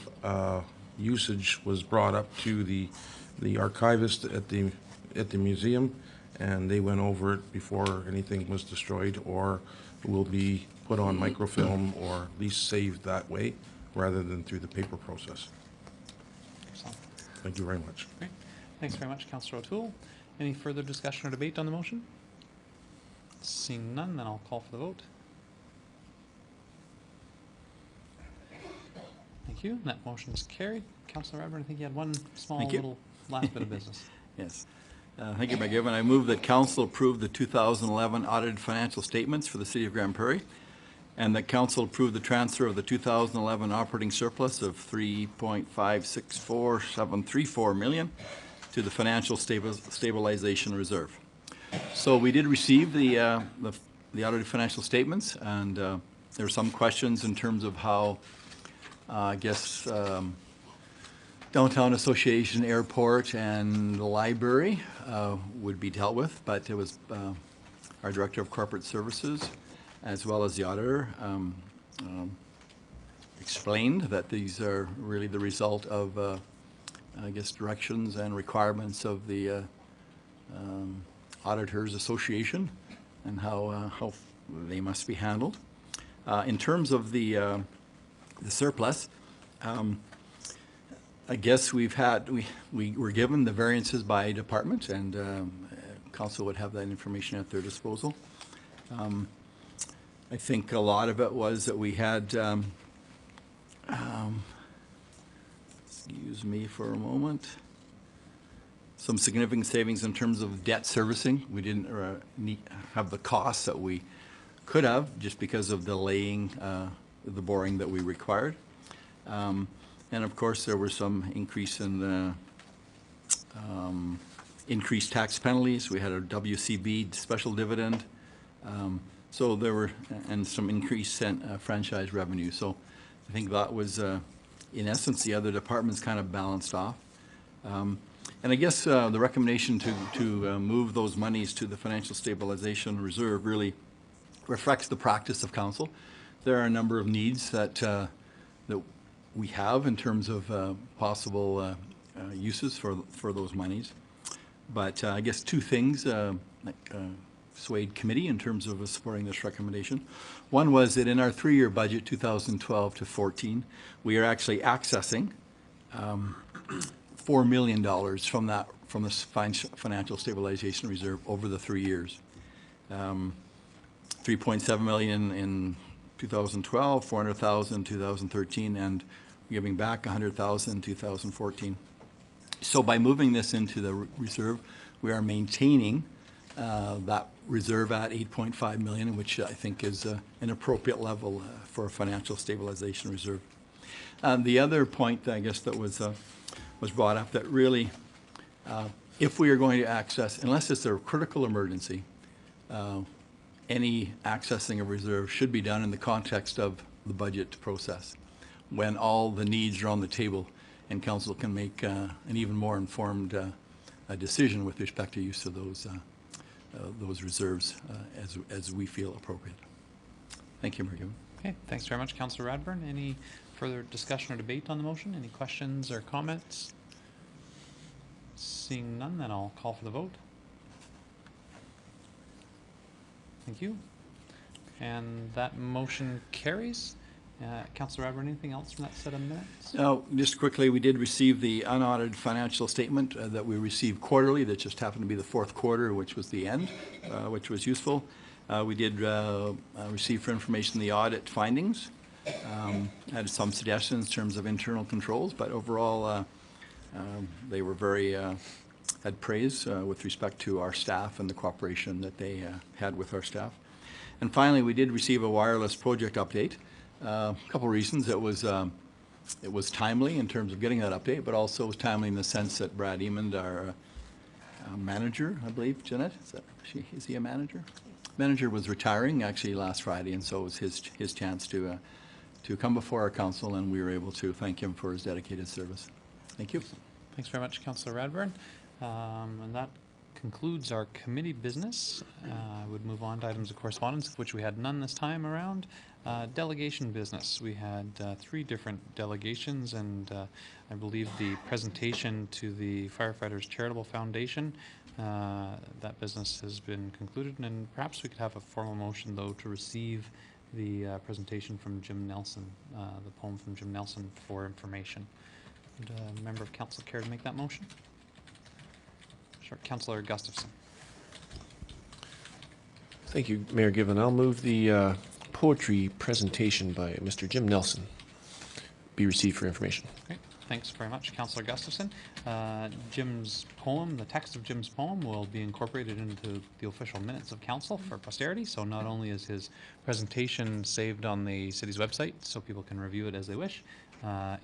usage was brought up to the archivist at the museum, and they went over it before anything was destroyed or will be put on microfilm or at least saved that way rather than through the paper process. Excellent. Thank you very much. Great. Thanks very much, Councillor O'Toole. Any further discussion or debate on the motion? Seeing none, then I'll call for the vote. Thank you. That motion is carried. Councillor Radburn, I think you had one small little last bit of business. Yes. Thank you, Mayor Given. I move that council approve the 2011 audited financial statements for the city of Grand Prairie, and that council approve the transfer of the 2011 operating surplus of $3.564734 million to the financial stabilization reserve. So we did receive the audited financial statements, and there were some questions in terms of how, I guess, Downtown Association, Airport, and the library would be dealt with, but it was our Director of Corporate Services, as well as the auditor, explained that these are really the result of, I guess, directions and requirements of the Auditors Association and how they must be handled. In terms of the surplus, I guess we were given the variances by department, and council would have that information at their disposal. I think a lot of it was that we had, excuse me for a moment, some significant savings in terms of debt servicing. We didn't have the costs that we could have just because of delaying the borrowing that we required. And of course, there were some increase in the increased tax penalties. We had a WCB special dividend. So there were, and some increased franchise revenue. So I think that was, in essence, the other departments kind of balanced off. And I guess the recommendation to move those monies to the Financial Stabilization Reserve really reflects the practice of council. There are a number of needs that that we have in terms of possible uses for those monies. But I guess two things swayed committee in terms of supporting this recommendation. One was that in our 3-year budget, 2012 to 14, we are actually accessing $4 million from the Financial Stabilization Reserve over the 3 years. 3.7 million in 2012, 400,000 in 2013, and giving back 100,000 in 2014. So by moving this into the reserve, we are maintaining that reserve at 8.5 million, which I think is an appropriate level for a financial stabilization reserve. The other point, I guess, that was brought up, that really, if we are going to access, unless it's a critical emergency, any accessing of reserve should be done in the context of the budget process, when all the needs are on the table and council can make an even more informed decision with respect to use of those reserves as we feel appropriate. Thank you, Mayor Gibbon. Okay, thanks very much, Councillor Radburn. Any further discussion or debate on the motion? Any questions or comments? Seeing none, then I'll call for the vote. Thank you. And that motion carries. Councillor Radburn, anything else from that set of minutes? Now, just quickly, we did receive the unaudited financial statement that we receive quarterly. That just happened to be the fourth quarter, which was the end, which was useful. We did receive for information the audit findings. Had some suggestions in terms of internal controls, but overall they were very, had praise with respect to our staff and the cooperation that they had with our staff. And finally, we did receive a wireless project update. A couple reasons. It was timely in terms of getting that update, but also it was timely in the sense that Brad Emond, our manager, I believe, Jeanette, is he a manager? Manager was retiring actually last Friday, and so it was his chance to come before our council, and we were able to thank him for his dedicated service. Thank you. Thanks very much, Councillor Radburn. And that concludes our committee business. I would move on to items of correspondence, of which we had none this time around. Delegation business. We had 3 different delegations, and I believe the presentation to the Firefighters Charitable Foundation, that business has been concluded, and perhaps we could have a formal motion, though, to receive the presentation from Jim Nelson, the poem from Jim Nelson, for information. Would a member of council care to make that motion? Sure. Councillor Gustafson. Thank you, Mayor Given. I'll move the poetry presentation by Mr. Jim Nelson be received for information. Okay. Thanks very much, Councillor Gustafson. Jim's poem, the text of Jim's poem, will be incorporated into the official minutes of council for posterity. So not only is his presentation saved on the city's website so people can review it as they wish,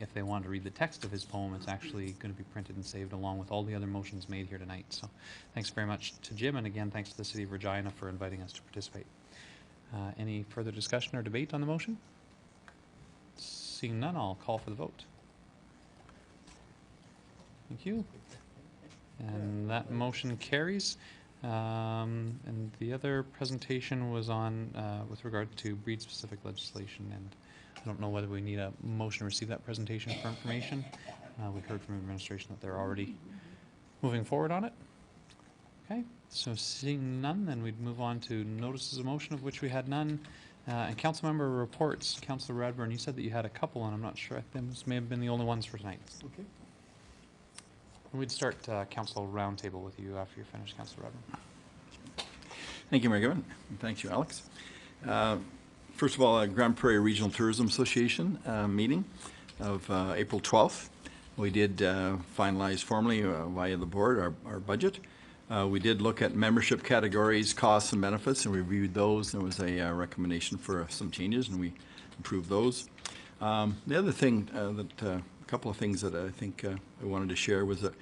if they want to read the text of his poem, it's actually going to be printed and saved along with all the other motions made here tonight. So thanks very much to Jim, and again, thanks to the City of Regina for inviting us to participate. Any further discussion or debate on the motion? Seeing none, I'll call for the vote. Thank you. And that motion carries. And the other presentation was on with regard to breed-specific legislation, and I don't know whether we need a motion to receive that presentation for information. We heard from administration that they're already moving forward on it. Okay, so seeing none, then we'd move on to notices of motion, of which we had none. And council member reports. Councillor Radburn, you said that you had a couple, and I'm not sure. I think those may have been the only ones for tonight. Okay. We'd start council roundtable with you after you're finished, Councillor Radburn. Thank you, Mayor Gibbon. Thank you, Alex. First of all, Grand Prairie Regional Tourism Association meeting of April 12th. We did finalize formally via the board our budget. We did look at membership categories, costs and benefits, and reviewed those. There was a recommendation for some changes, and we improved those. The other thing a couple of things that I think I wanted to share was that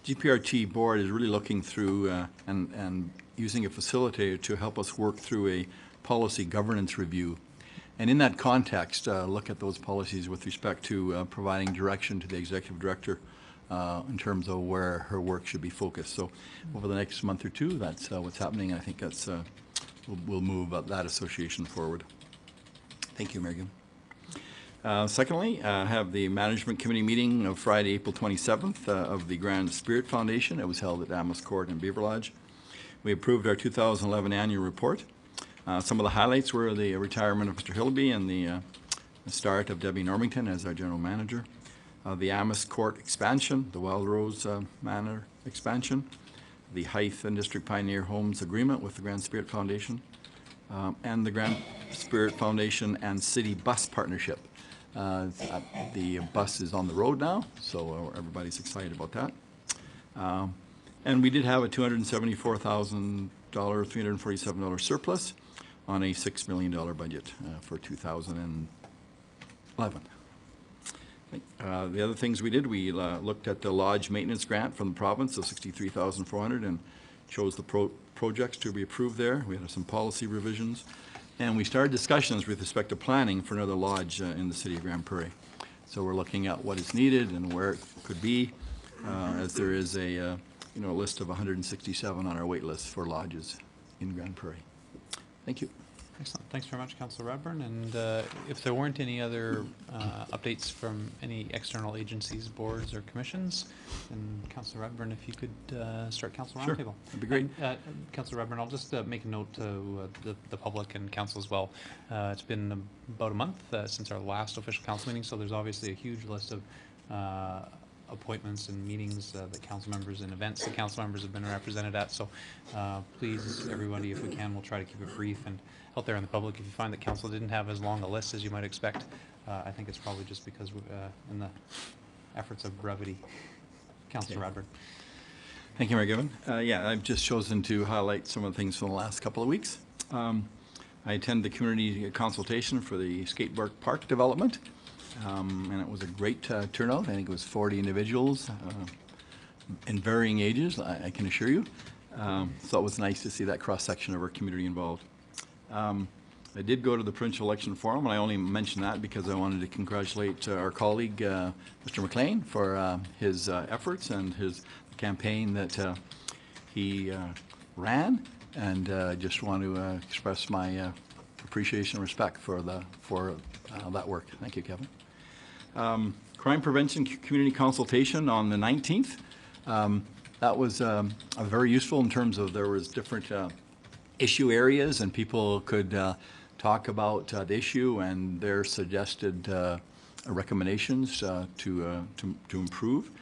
GPRT board is really looking through and using a facilitator to help us work through a policy governance review. And in that context, look at those policies with respect to providing direction to the executive director in terms of where her work should be focused. So over the next month or two, that's what's happening. I think that's we'll move that association forward. Thank you, Megan. Secondly, I have the management committee meeting of Friday, April 27th of the Grand Spirit Foundation. It was held at Amos Court in Beaver Lodge. We approved our 2011 annual report. Some of the highlights were the retirement of Mr. Hillaby and the start of Debbie Normington as our general manager. The Amos Court expansion, the Wild Rose Manor expansion, the Hythe and District Pioneer Homes agreement with the Grand Spirit Foundation, and the Grand Spirit Foundation and City Bus Partnership. The bus is on the road now, so everybody's excited about that. And we did have a $274,000, $347 surplus on a $6 million budget for 2011. The other things we did, we looked at the lodge maintenance grant from the province of $63,400 and chose the projects to be approved there. We had some policy revisions. And we started discussions with respect to planning for another lodge in the city of Grand Prairie. So we're looking at what is needed and where it could be, as there is a list of 167 on our wait list for lodges in Grand Prairie. Thank you. Excellent. Thanks very much, Councillor Radburn. And if there weren't any other updates from any external agencies, boards, or commissions, then Councillor Radburn, if you could start Council Sure, Roundtable. that'd be great. And, Councillor Radburn, I'll just make a note to the public and council as well. It's been about a month since our last official council meeting, so there's obviously a huge list of appointments and meetings that council members and events that council members have been represented at. So please, everybody, if we can, we'll try to keep it brief. And out there in the public, if you find that council didn't have as long a list as you might expect, I think it's probably just because in the efforts of brevity. Councillor Radburn. Thank you, Mayor Given. Yeah, I've just chosen to highlight some of the things from the last couple of weeks. I attended the community consultation for the skateboard park development, and it was a great turnout. I think it was 40 individuals in varying ages, I can assure you. So it was nice to see that cross-section of our community involved. I did go to the provincial election forum, and I only mentioned that because I wanted to congratulate our colleague, Mr. McLean, for his efforts and his campaign that he ran, and just want to express my appreciation and respect for that work. Thank you, Kevin. Crime prevention community consultation on the 19th. That was very useful in terms of there was different issue areas, and people could talk about the issue and their suggested recommendations to improve.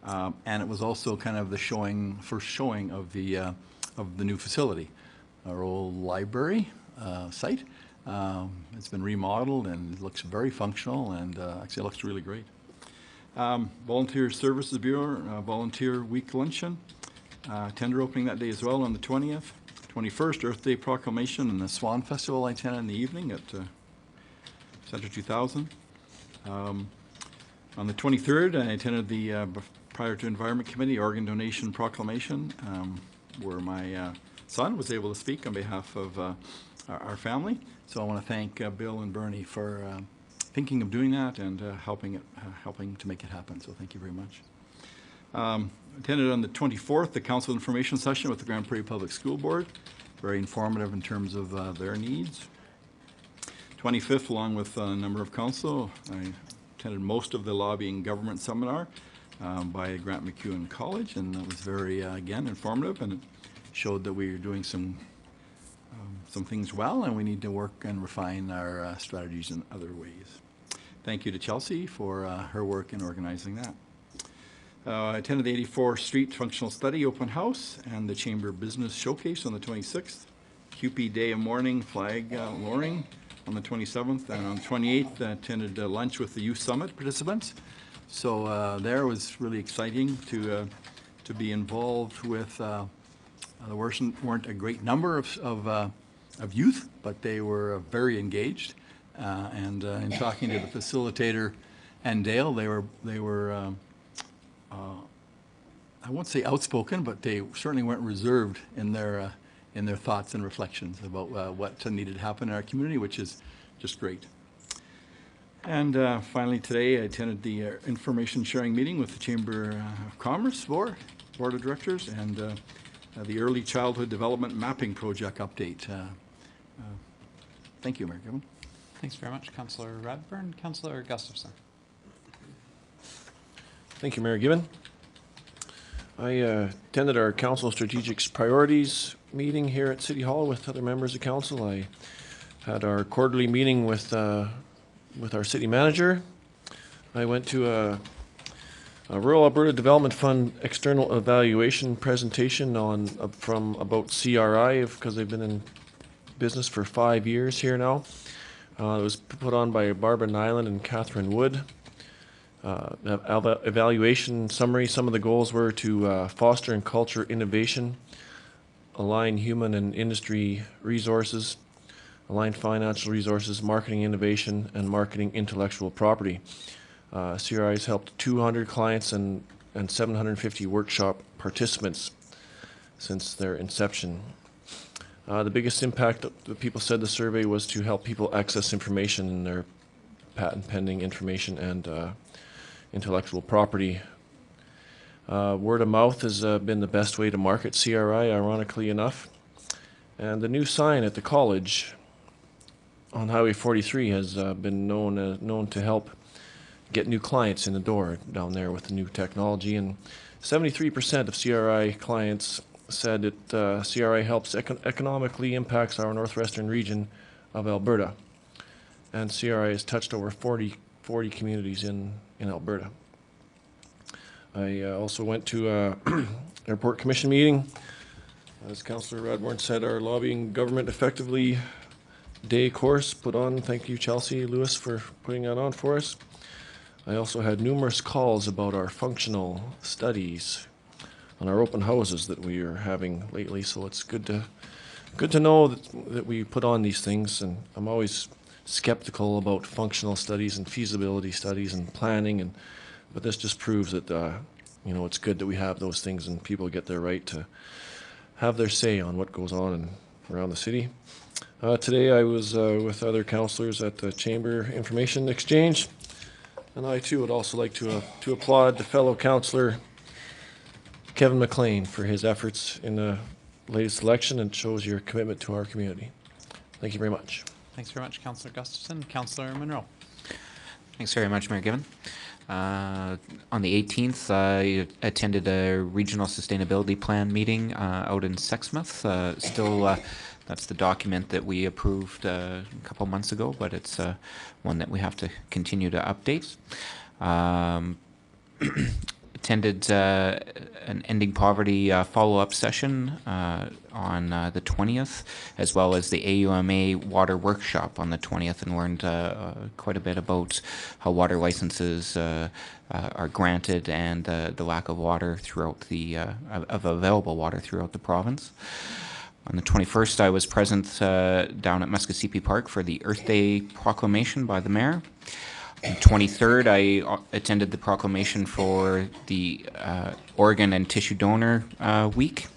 And it was also kind of the first showing of the new facility, our old library site. It's been remodeled and it looks very functional, and actually it looks really great. Volunteer Services Bureau Volunteer Week Luncheon, tender opening that day as well on the 20th. 21st, Earth Day Proclamation and the Swan Festival I attended in the evening at Centre 2000. On the 23rd, I attended the Prior to Environment Committee Organ Donation Proclamation, where my son was able to speak on behalf of our family. So I want to thank Bill and Bernie for thinking of doing that and helping to make it happen. So thank you very much. Attended on the 24th, the Council Information Session with the Grand Prairie Public School Board. Very informative in terms of their needs. 25th, along with a number of council, I attended most of the Lobbying Government Seminar by Grant MacEwan College, and that was very, again, informative, and it showed that we are doing some things well, and we need to work and refine our strategies in other ways. Thank you to Chelsea for her work in organizing that. I attended the 84th Street Functional Study Open House and the Chamber Business Showcase on the 26th. QP Day of Mourning flag lowering on the 27th, and on the 28th I attended lunch with the Youth Summit participants. So there was really exciting to be involved with. There weren't a great number of youth, but they were very engaged. And in talking to the facilitator and Dale, they were I won't say outspoken, but they certainly weren't reserved in their thoughts and reflections about what needed to happen in our community, which is just great. And finally today, I attended the information sharing meeting with the Chamber of Commerce Board of Directors, and the Early Childhood Development Mapping Project update. Thank you, Mayor Gibbon. Thanks very much, Councillor Radburn. Councillor Gustafson. Thank you, Mayor Gibbon. I attended our council strategic priorities meeting here at City Hall with other members of council. I had our quarterly meeting with our city manager. I went to a Rural Alberta Development Fund external evaluation presentation from about CRI, because they've been in business for 5 years here now. It was put on by Barbara Nyland and Catherine Wood. Evaluation summary, some of the goals were to foster and culture innovation, align human and industry resources, align financial resources, marketing innovation, and marketing intellectual property. CRI has helped 200 clients and 750 workshop participants since their inception. The biggest impact that people said the survey was to help people access information in their patent pending information and intellectual property. Word of mouth has been the best way to market CRI, ironically enough. And the new sign at the college on Highway 43 has been known to help get new clients in the door down there with the new technology. And 73% of CRI clients said that CRI helps economically impacts our northwestern region of Alberta. And CRI has touched over 40 communities in Alberta. I also went to an airport commission meeting. As Councillor Radbourne said, our Lobbying Government Effectively Day course put on. Thank you, Chelsea Lewis, for putting that on for us. I also had numerous calls about our functional studies on our open houses that we are having lately, so it's good to know that we put on these things. And I'm always skeptical about functional studies and feasibility studies and planning, but this just proves that it's good that we have those things and people get their right to have their say on what goes on around the city. Today I was with other councillors at the Chamber Information Exchange, and I too would also like to applaud the fellow councillor Kevin McLean for his efforts in the latest election, and shows your commitment to our community. Thank you very much. Thanks very much, Councillor Gustafson. Councillor Monroe. Thanks very much, Mayor Given. On the 18th, I attended a regional sustainability plan meeting out in Sexsmith. That's the document that we approved a couple months ago, but it's one that we have to continue to update. Attended an Ending Poverty follow-up session on the 20th, as well as the AUMA water workshop on the 20th, and learned quite a bit about how water licenses are granted and the lack of water throughout of available water throughout the province. On the 21st, I was present down at Muskosipi Park for the Earth Day proclamation by the mayor. On the 23rd, I attended the proclamation for the Organ and Tissue Donor Week.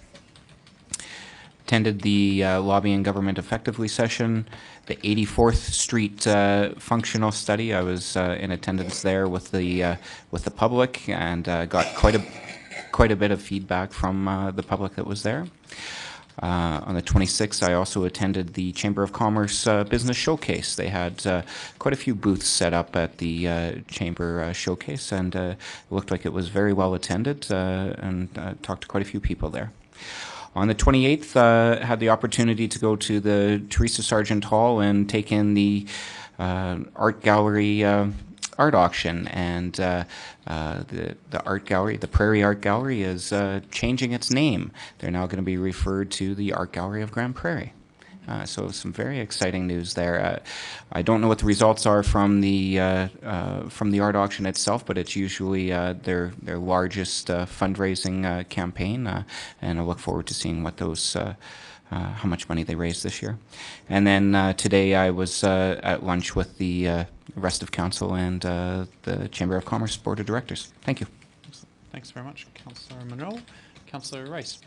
Attended the Lobbying Government Effectively session, the 84th Street functional study. I was in attendance there with the public, and got quite a bit of feedback from the public that was there. On the 26th, I also attended the Chamber of Commerce Business Showcase. They had quite a few booths set up at the Chamber Showcase, and it looked like it was very well attended, and talked to quite a few people there. On the 28th, had the opportunity to go to the Teresa Sargent Hall and take in the art gallery art auction, and the art gallery, the Prairie Art Gallery, is changing its name. They're now going to be referred to the Art Gallery of Grand Prairie. So some very exciting news there. I don't know what the results are from the art auction itself, but it's usually their largest fundraising campaign, and I look forward to seeing what those how much money they raised this year. And then today I was at lunch with the rest of council and the Chamber of Commerce Board of Directors. Thank you. Thanks very much, Councillor Monroe. Councillor Rice.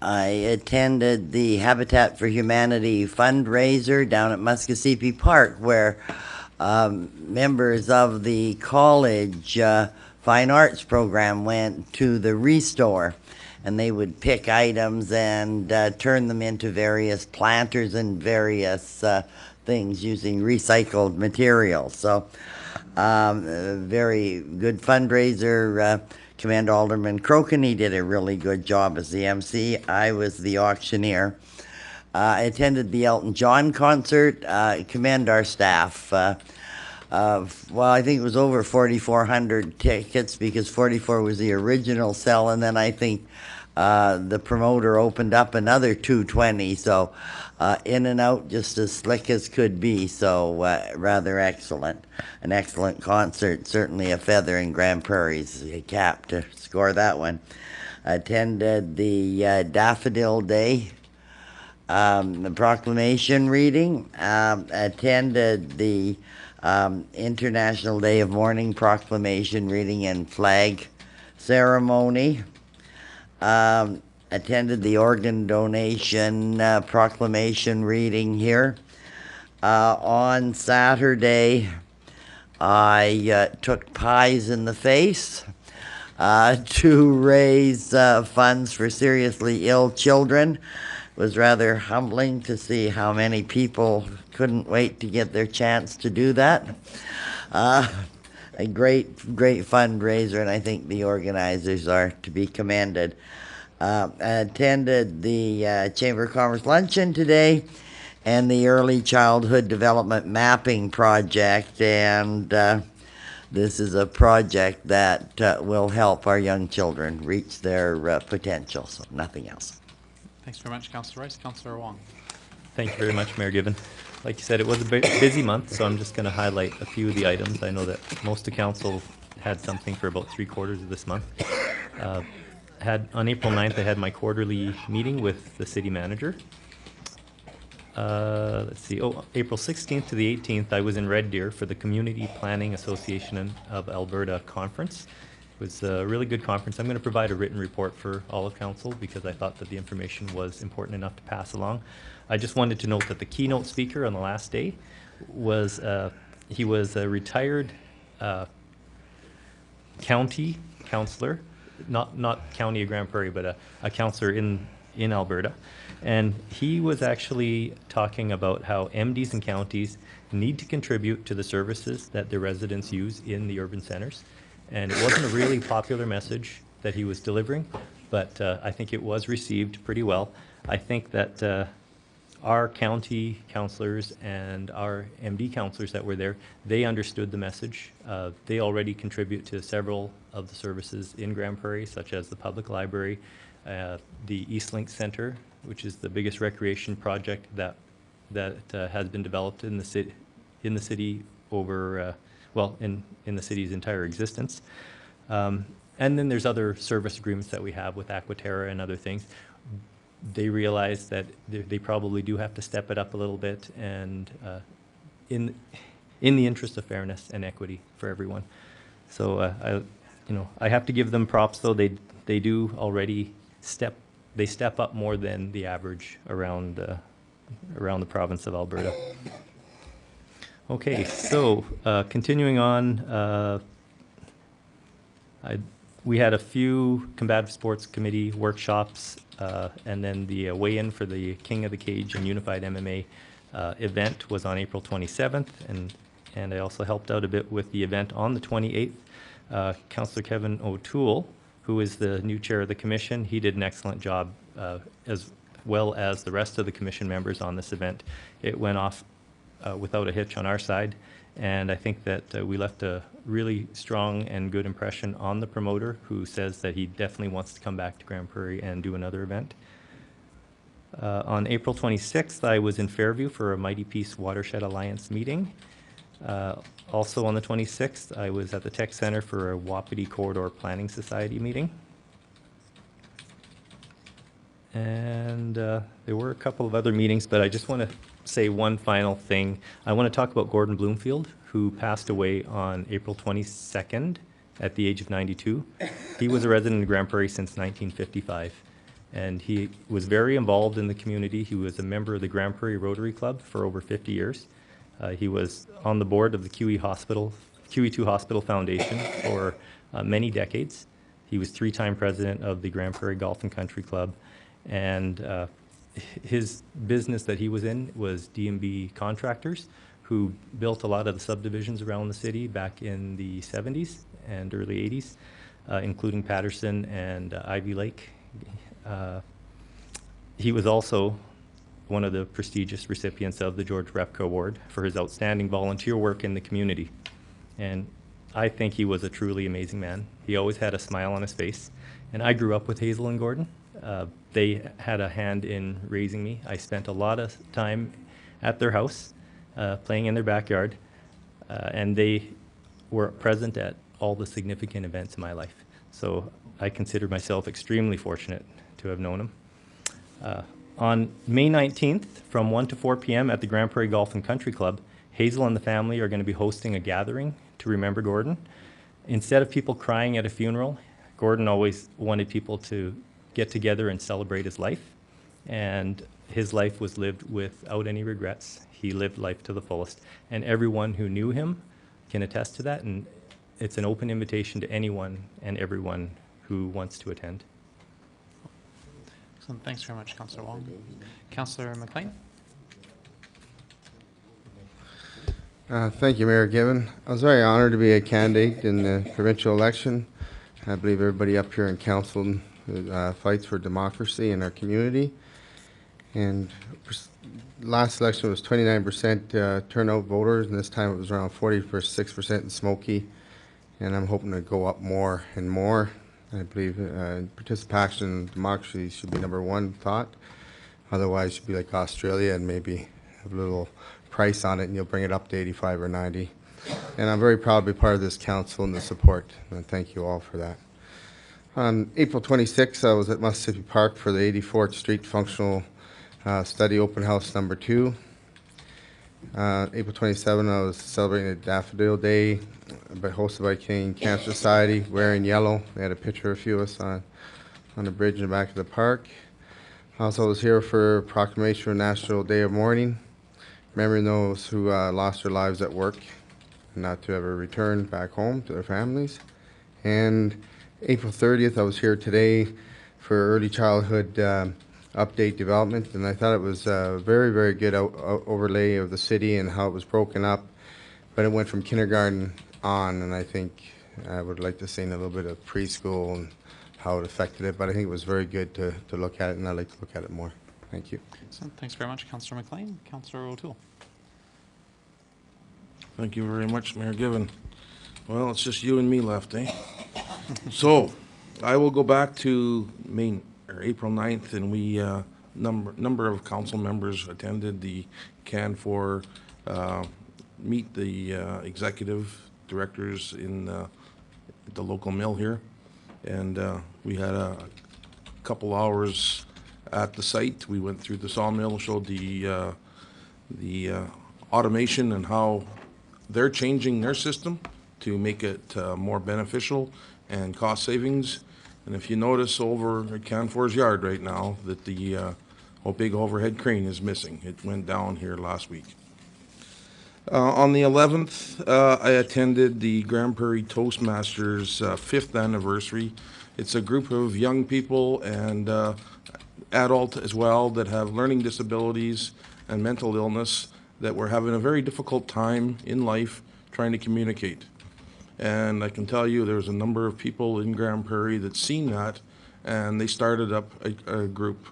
I attended the Habitat for Humanity fundraiser down at Muskosipi Park, where members of the college fine arts program went to the Restore, and they would pick items and turn them into various planters and various things using recycled materials. So very good fundraiser. Commander Alderman Crokeny did a really good job as the MC. I was the auctioneer. I attended the Elton John concert. Commend our staff. Well, I think it was over 4,400 tickets, because 44 was the original sell, and then I think the promoter opened up another 220, so in and out just as slick as could be, so rather excellent. An excellent concert, certainly a feather in Grand Prairie's cap to score that one. Attended the Daffodil Day, the proclamation reading, attended the International Day of Mourning proclamation reading and flag ceremony. Attended the organ donation proclamation reading here. On Saturday, I took pies in the face to raise funds for seriously ill children. It was rather humbling to see how many people couldn't wait to get their chance to do that. A great fundraiser, and I think the organizers are to be commended. Attended the Chamber of Commerce Luncheon today and the Early Childhood Development Mapping Project, and this is a project that will help our young children reach their potential, so nothing else. Thanks very much, Councillor Rice. Councillor Wong. Thank you very much, Mayor Gibbon. Like you said, it was a busy month, so I'm just going to highlight a few of the items. I know that most of council had something for about 3/4 of this month. On April 9th, I had my quarterly meeting with the city manager. Let's see, April 16th to the 18th, I was in Red Deer for the Community Planning Association of Alberta conference. It was a really good conference. I'm going to provide a written report for all of council because I thought that the information was important enough to pass along. I just wanted to note that the keynote speaker on the last day was, he was a retired county councillor, not county of Grand Prairie, but a councillor in Alberta. And he was actually talking about how MDs and counties need to contribute to the services that their residents use in the urban centers. And it wasn't a really popular message that he was delivering, but I think it was received pretty well. I think that our county councillors and our MD councillors that were there, they understood the message. They already contribute to several of the services in Grand Prairie, such as the public library, the Eastlink Center, which is the biggest recreation project that has been developed in the city over in the city's entire existence. And then there's other service agreements that we have with Aquaterra and other things. They realize that they probably do have to step it up a little bit, and in the interest of fairness and equity for everyone. So I have to give them props, though. They do already step up more than the average around the province of Alberta. Okay, so continuing on, we had a few Combative Sports Committee workshops, and then the weigh-in for the King of the Cage and Unified MMA event was on April 27th, and I also helped out a bit with the event on the 28th. Councillor Kevin O'Toole, who is the new chair of the commission, he did an excellent job, as well as the rest of the commission members on this event. It went off without a hitch on our side, and I think that we left a really strong and good impression on the promoter, who says that he definitely wants to come back to Grand Prairie and do another event. On April 26th, I was in Fairview for a Mighty Peace Watershed Alliance meeting. Also on the 26th, I was at the Tech Center for a Wapiti Corridor Planning Society meeting. And there were a couple of other meetings, but I just want to say one final thing. I want to talk about Gordon Bloomfield, who passed away on April 22nd at the age of 92. He was a resident of Grand Prairie since 1955, and he was very involved in the community. He was a member of the Grand Prairie Rotary Club for over 50 years. He was on the board of the QE2 Hospital Foundation for many decades. He was 3-time president of the Grand Prairie Golf and Country Club, and his business that he was in was D&B Contractors, who built a lot of the subdivisions around the city back in the 70s and early 80s, including Patterson and Ivy Lake. He was also one of the prestigious recipients of the George Repka Award for his outstanding volunteer work in the community. And I think he was a truly amazing man. He always had a smile on his face. And I grew up with Hazel and Gordon, They had a hand in raising me. I spent a lot of time at their house, playing in their backyard, and they were present at all the significant events in my life. So I consider myself extremely fortunate to have known them. On May 19th, from 1 to 4 p.m. at the Grand Prairie Golf and Country Club, Hazel and the family are going to be hosting a gathering to remember Gordon. Instead of people crying at a funeral, Gordon always wanted people to get together and celebrate his life. And his life was lived without any regrets. He lived life to the fullest. And everyone who knew him can attest to that. And it's an open invitation to anyone and everyone who wants to attend. Excellent. Thanks very much, Councillor Wong. Councillor McLean? Thank you, Mayor Given. I was very honored to be a candidate in the provincial election. I believe everybody up here in council fights for democracy in our community. And last election was 29% turnout voters, and this time it was around 46% in Smoky. And I'm hoping to go up more and more. I believe participation in democracy should be #1 thought. Otherwise, it should be like Australia and maybe have a little price on it, and you'll bring it up to 85 or 90. And I'm very proud to be part of this council and the support, and thank you all for that. On April 26th, I was at Mississippi Park for the 84th Street Functional Study Open House #2. April 27th, I was celebrating a Daffodil Day, hosted by Canadian Cancer Society, wearing yellow. They had a picture of a few of us on the bridge in the back of the park. Also, I was here for proclamation of National Day of Mourning, remembering those who lost their lives at work and not to ever return back home to their families. And April 30th, I was here today for early childhood update development, and I thought it was a very, very good overlay of the city and how it was broken up. But it went from kindergarten on, and I think I would like to see a little bit of preschool and how it affected it. But I think it was very good to look at it, and I'd like to look at it more. Thank you. Excellent. Thanks very much, Councillor McLean. Councillor O'Toole. Thank you very much, Mayor Given. Well, it's just you and me left, eh? So, I will go back to April 9th, and we, number of council members attended the CAN for meet the executive directors in the local mill here. And we had a couple hours at the site. We went through the sawmill, showed the automation and how they're changing their system to make it more beneficial and cost savings. And if you notice over at Canfor's yard right now that the big overhead crane is missing. It went down here last week. On the 11th, I attended the Grand Prairie Toastmasters 5th anniversary. It's a group of young people and adult as well that have learning disabilities and mental illness that were having a very difficult time in life trying to communicate. And I can tell you there's a number of people in Grand Prairie that seen that, and they started up a group,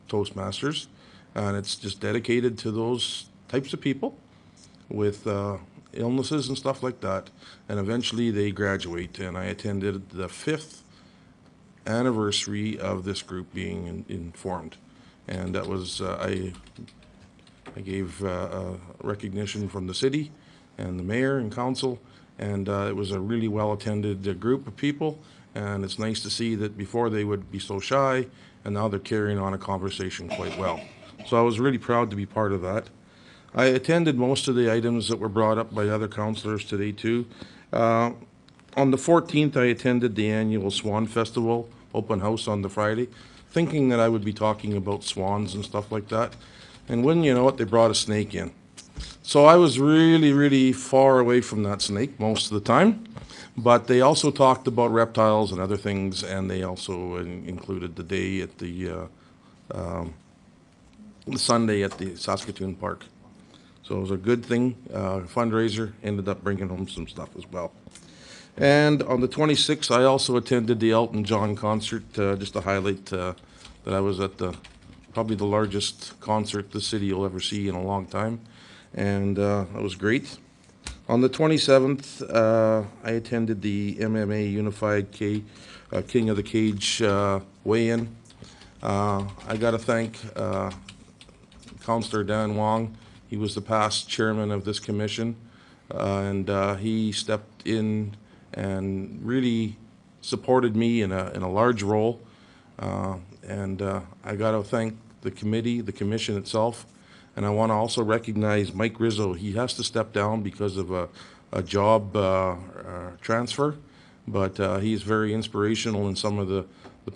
Toastmasters, and it's just dedicated to those types of people with illnesses and stuff like that. And eventually they graduate, and I attended the 5th anniversary of this group being formed. And that was, I gave recognition from the city and the mayor and council, and it was a really well-attended group of people, and it's nice to see that before they would be so shy, and now they're carrying on a conversation quite well. So I was really proud to be part of that. I attended most of the items that were brought up by other councillors today too. On the 14th, I attended the annual Swan Festival open house on the Friday, thinking that I would be talking about swans and stuff like that. And wouldn't you know it, they brought a snake in. So I was really, really far away from that snake most of the time. But they also talked about reptiles and other things, and they also included the day at the Sunday at the Saskatoon Park. So it was a good thing. Fundraiser, ended up bringing home some stuff as well. And on the 26th, I also attended the Elton John concert, just to highlight that I was at probably the largest concert the city will ever see in a long time. And that was great. On the 27th, I attended the MMA Unified King of the Cage weigh-in. I got to thank Councillor Dan Wong. He was the past chairman of this commission, and he stepped in and really supported me in a large role. And I got to thank the committee, the commission itself, and I want to also recognize Mike Rizzo. He has to step down because of a job transfer, but he's very inspirational in some of the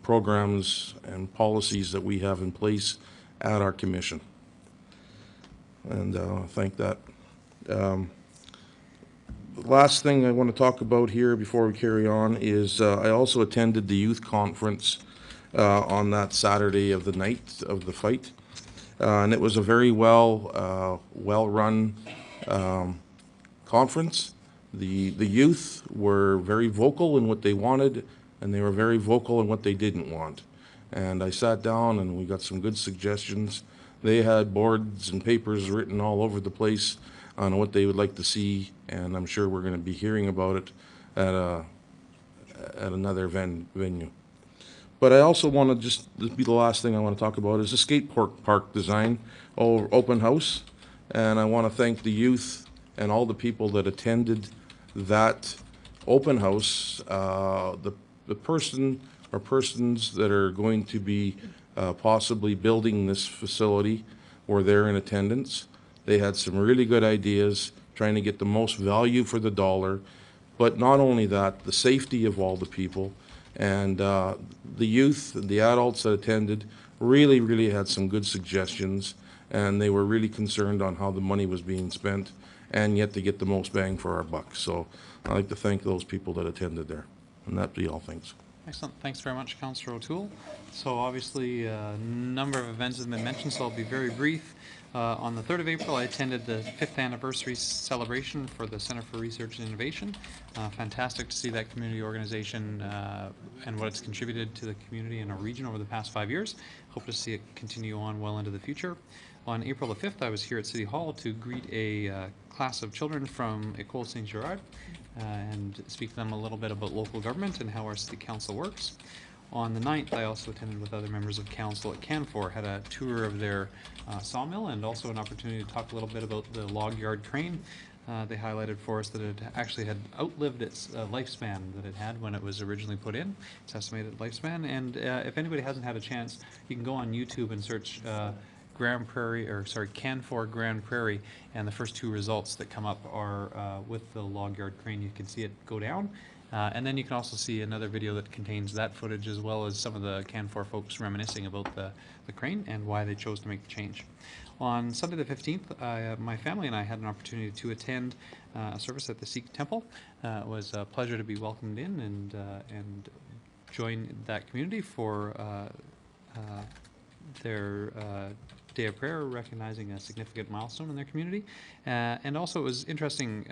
programs and policies that we have in place at our commission. And thank that. The last thing I want to talk about here before we carry on is I also attended the youth conference on that Saturday of the night of the fight. And it was a very well-run conference. The youth were very vocal in what they wanted, and they were very vocal in what they didn't want. And I sat down and we got some good suggestions. They had boards and papers written all over the place on what they would like to see, and I'm sure we're going to be hearing about it at another venue. But I also want to this be the last thing I want to talk about is the skate park design open house. And I want to thank the youth and all the people that attended that open house. The person or persons that are going to be possibly building this facility were there in attendance. They had some really good ideas, trying to get the most value for the dollar. But not only that, the safety of all the people. And the youth, the adults that attended really had some good suggestions, and they were really concerned on how the money was being spent and yet to get the most bang for our buck. So I'd like to thank those people that attended there. And that'd be all. Thanks. Excellent. Thanks very much, Councillor O'Toole. So obviously a number of events have been mentioned, so I'll be very brief. On the 3rd of April, I attended the 5th anniversary celebration for the Center for Research and Innovation. Fantastic to see that community organization and what it's contributed to the community in our region over the past 5 years. Hope to see it continue on well into the future. On April the 5th, I was here at City Hall to greet a class of children from École Saint-Girard and speak to them a little bit about local government and how our city council works. On the 9th, I also attended with other members of council at Canfor, had a tour of their sawmill and also an opportunity to talk a little bit about the log yard crane. They highlighted for us that it actually had outlived its lifespan that it had when it was originally put in, its estimated lifespan. And if anybody hasn't had a chance, you can go on YouTube and search Canfor Grand Prairie, and the first 2 results that come up are with the log yard crane. You can see it go down. And then you can also see another video that contains that footage, as well as some of the Canfor folks reminiscing about the crane and why they chose to make the change. On Sunday the 15th, my family and I had an opportunity to attend a service at the Sikh temple. It was a pleasure to be welcomed in and join that community for their day of prayer, recognizing a significant milestone in their community. And also it was interesting.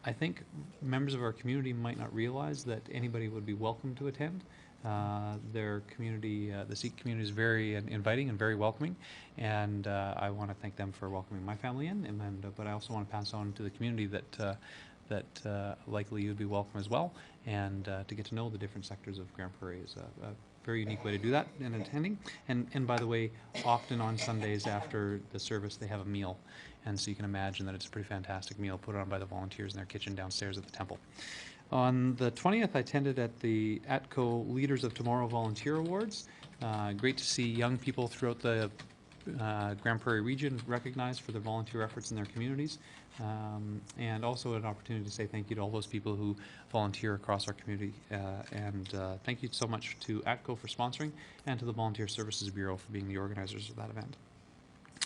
I think members of our community might not realize that anybody would be welcome to attend. Their community, the Sikh community, is very inviting and very welcoming, and I want to thank them for welcoming my family in. But I also want to pass on to the community that likely you'd be welcome as well, and to get to know the different sectors of Grand Prairie is a very unique way to do that in attending. And by the way, often on Sundays after the service, they have a meal. And so you can imagine that it's a pretty fantastic meal put on by the volunteers in their kitchen downstairs at the temple. On the 20th, I attended at the ATCO Leaders of Tomorrow Volunteer Awards. Great to see young people throughout the Grand Prairie region recognized for their volunteer efforts in their communities. And also an opportunity to say thank you to all those people who volunteer across our community. Thank you so much to ATCO for sponsoring, and to the Volunteer Services Bureau for being the organizers of that event.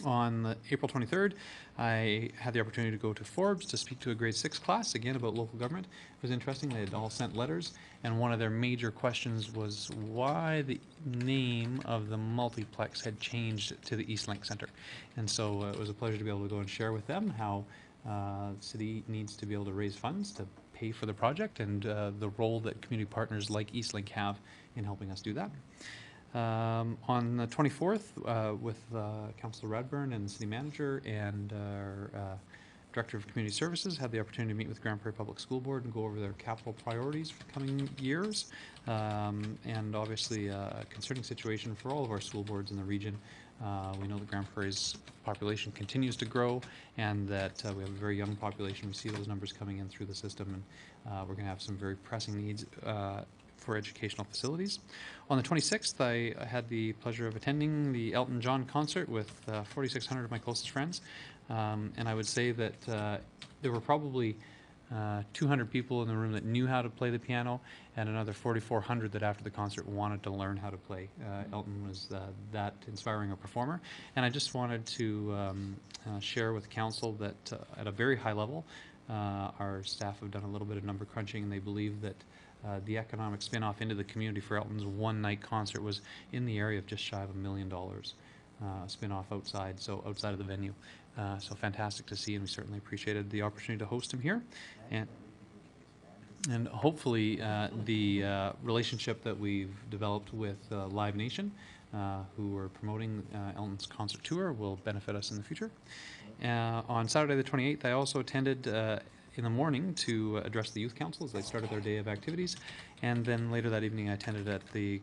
On April 23rd, I had the opportunity to go to Forbes to speak to a grade 6 class, again about local government. It was interesting. They had all sent letters, and one of their major questions was why the name of the multiplex had changed to the Eastlink Center. And so it was a pleasure to be able to go and share with them how the city needs to be able to raise funds to pay for the project, and the role that community partners like Eastlink have in helping us do that. On the 24th, with Councillor Radburn and the city manager and our Director of Community Services, had the opportunity to meet with Grand Prairie Public School Board and go over their capital priorities for the coming years. And obviously, a concerning situation for all of our school boards in the region. We know that Grand Prairie's population continues to grow, and that we have a very young population. We see those numbers coming in through the system, and we're going to have some very pressing needs for educational facilities. On the 26th, I had the pleasure of attending the Elton John concert with 4,600 of my closest friends, and I would say that there were probably 200 people in the room that knew how to play the piano, and another 4,400 that after the concert wanted to learn how to play. Elton was that inspiring a performer, and I just wanted to share with council that at a very high level, our staff have done a little bit of number crunching, and they believe that the economic spin-off into the community for Elton's one-night concert was in the area of just shy of $1 million. Spin-off outside of the venue. So fantastic to see, and we certainly appreciated the opportunity to host him here. And hopefully the relationship that we've developed with Live Nation, who are promoting Elton's concert tour, will benefit us in the future. On Saturday the 28th, I also attended in the morning to address the youth council as they started their day of activities, and then later that evening I attended at the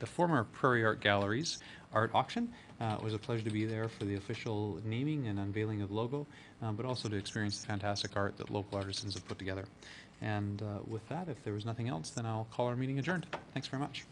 the former Prairie Art Gallery's art auction. It was a pleasure to be there for the official naming and unveiling of the logo, but also to experience the fantastic art that local artisans have put together. And with that, if there was nothing else, then I'll call our meeting adjourned. Thanks very much.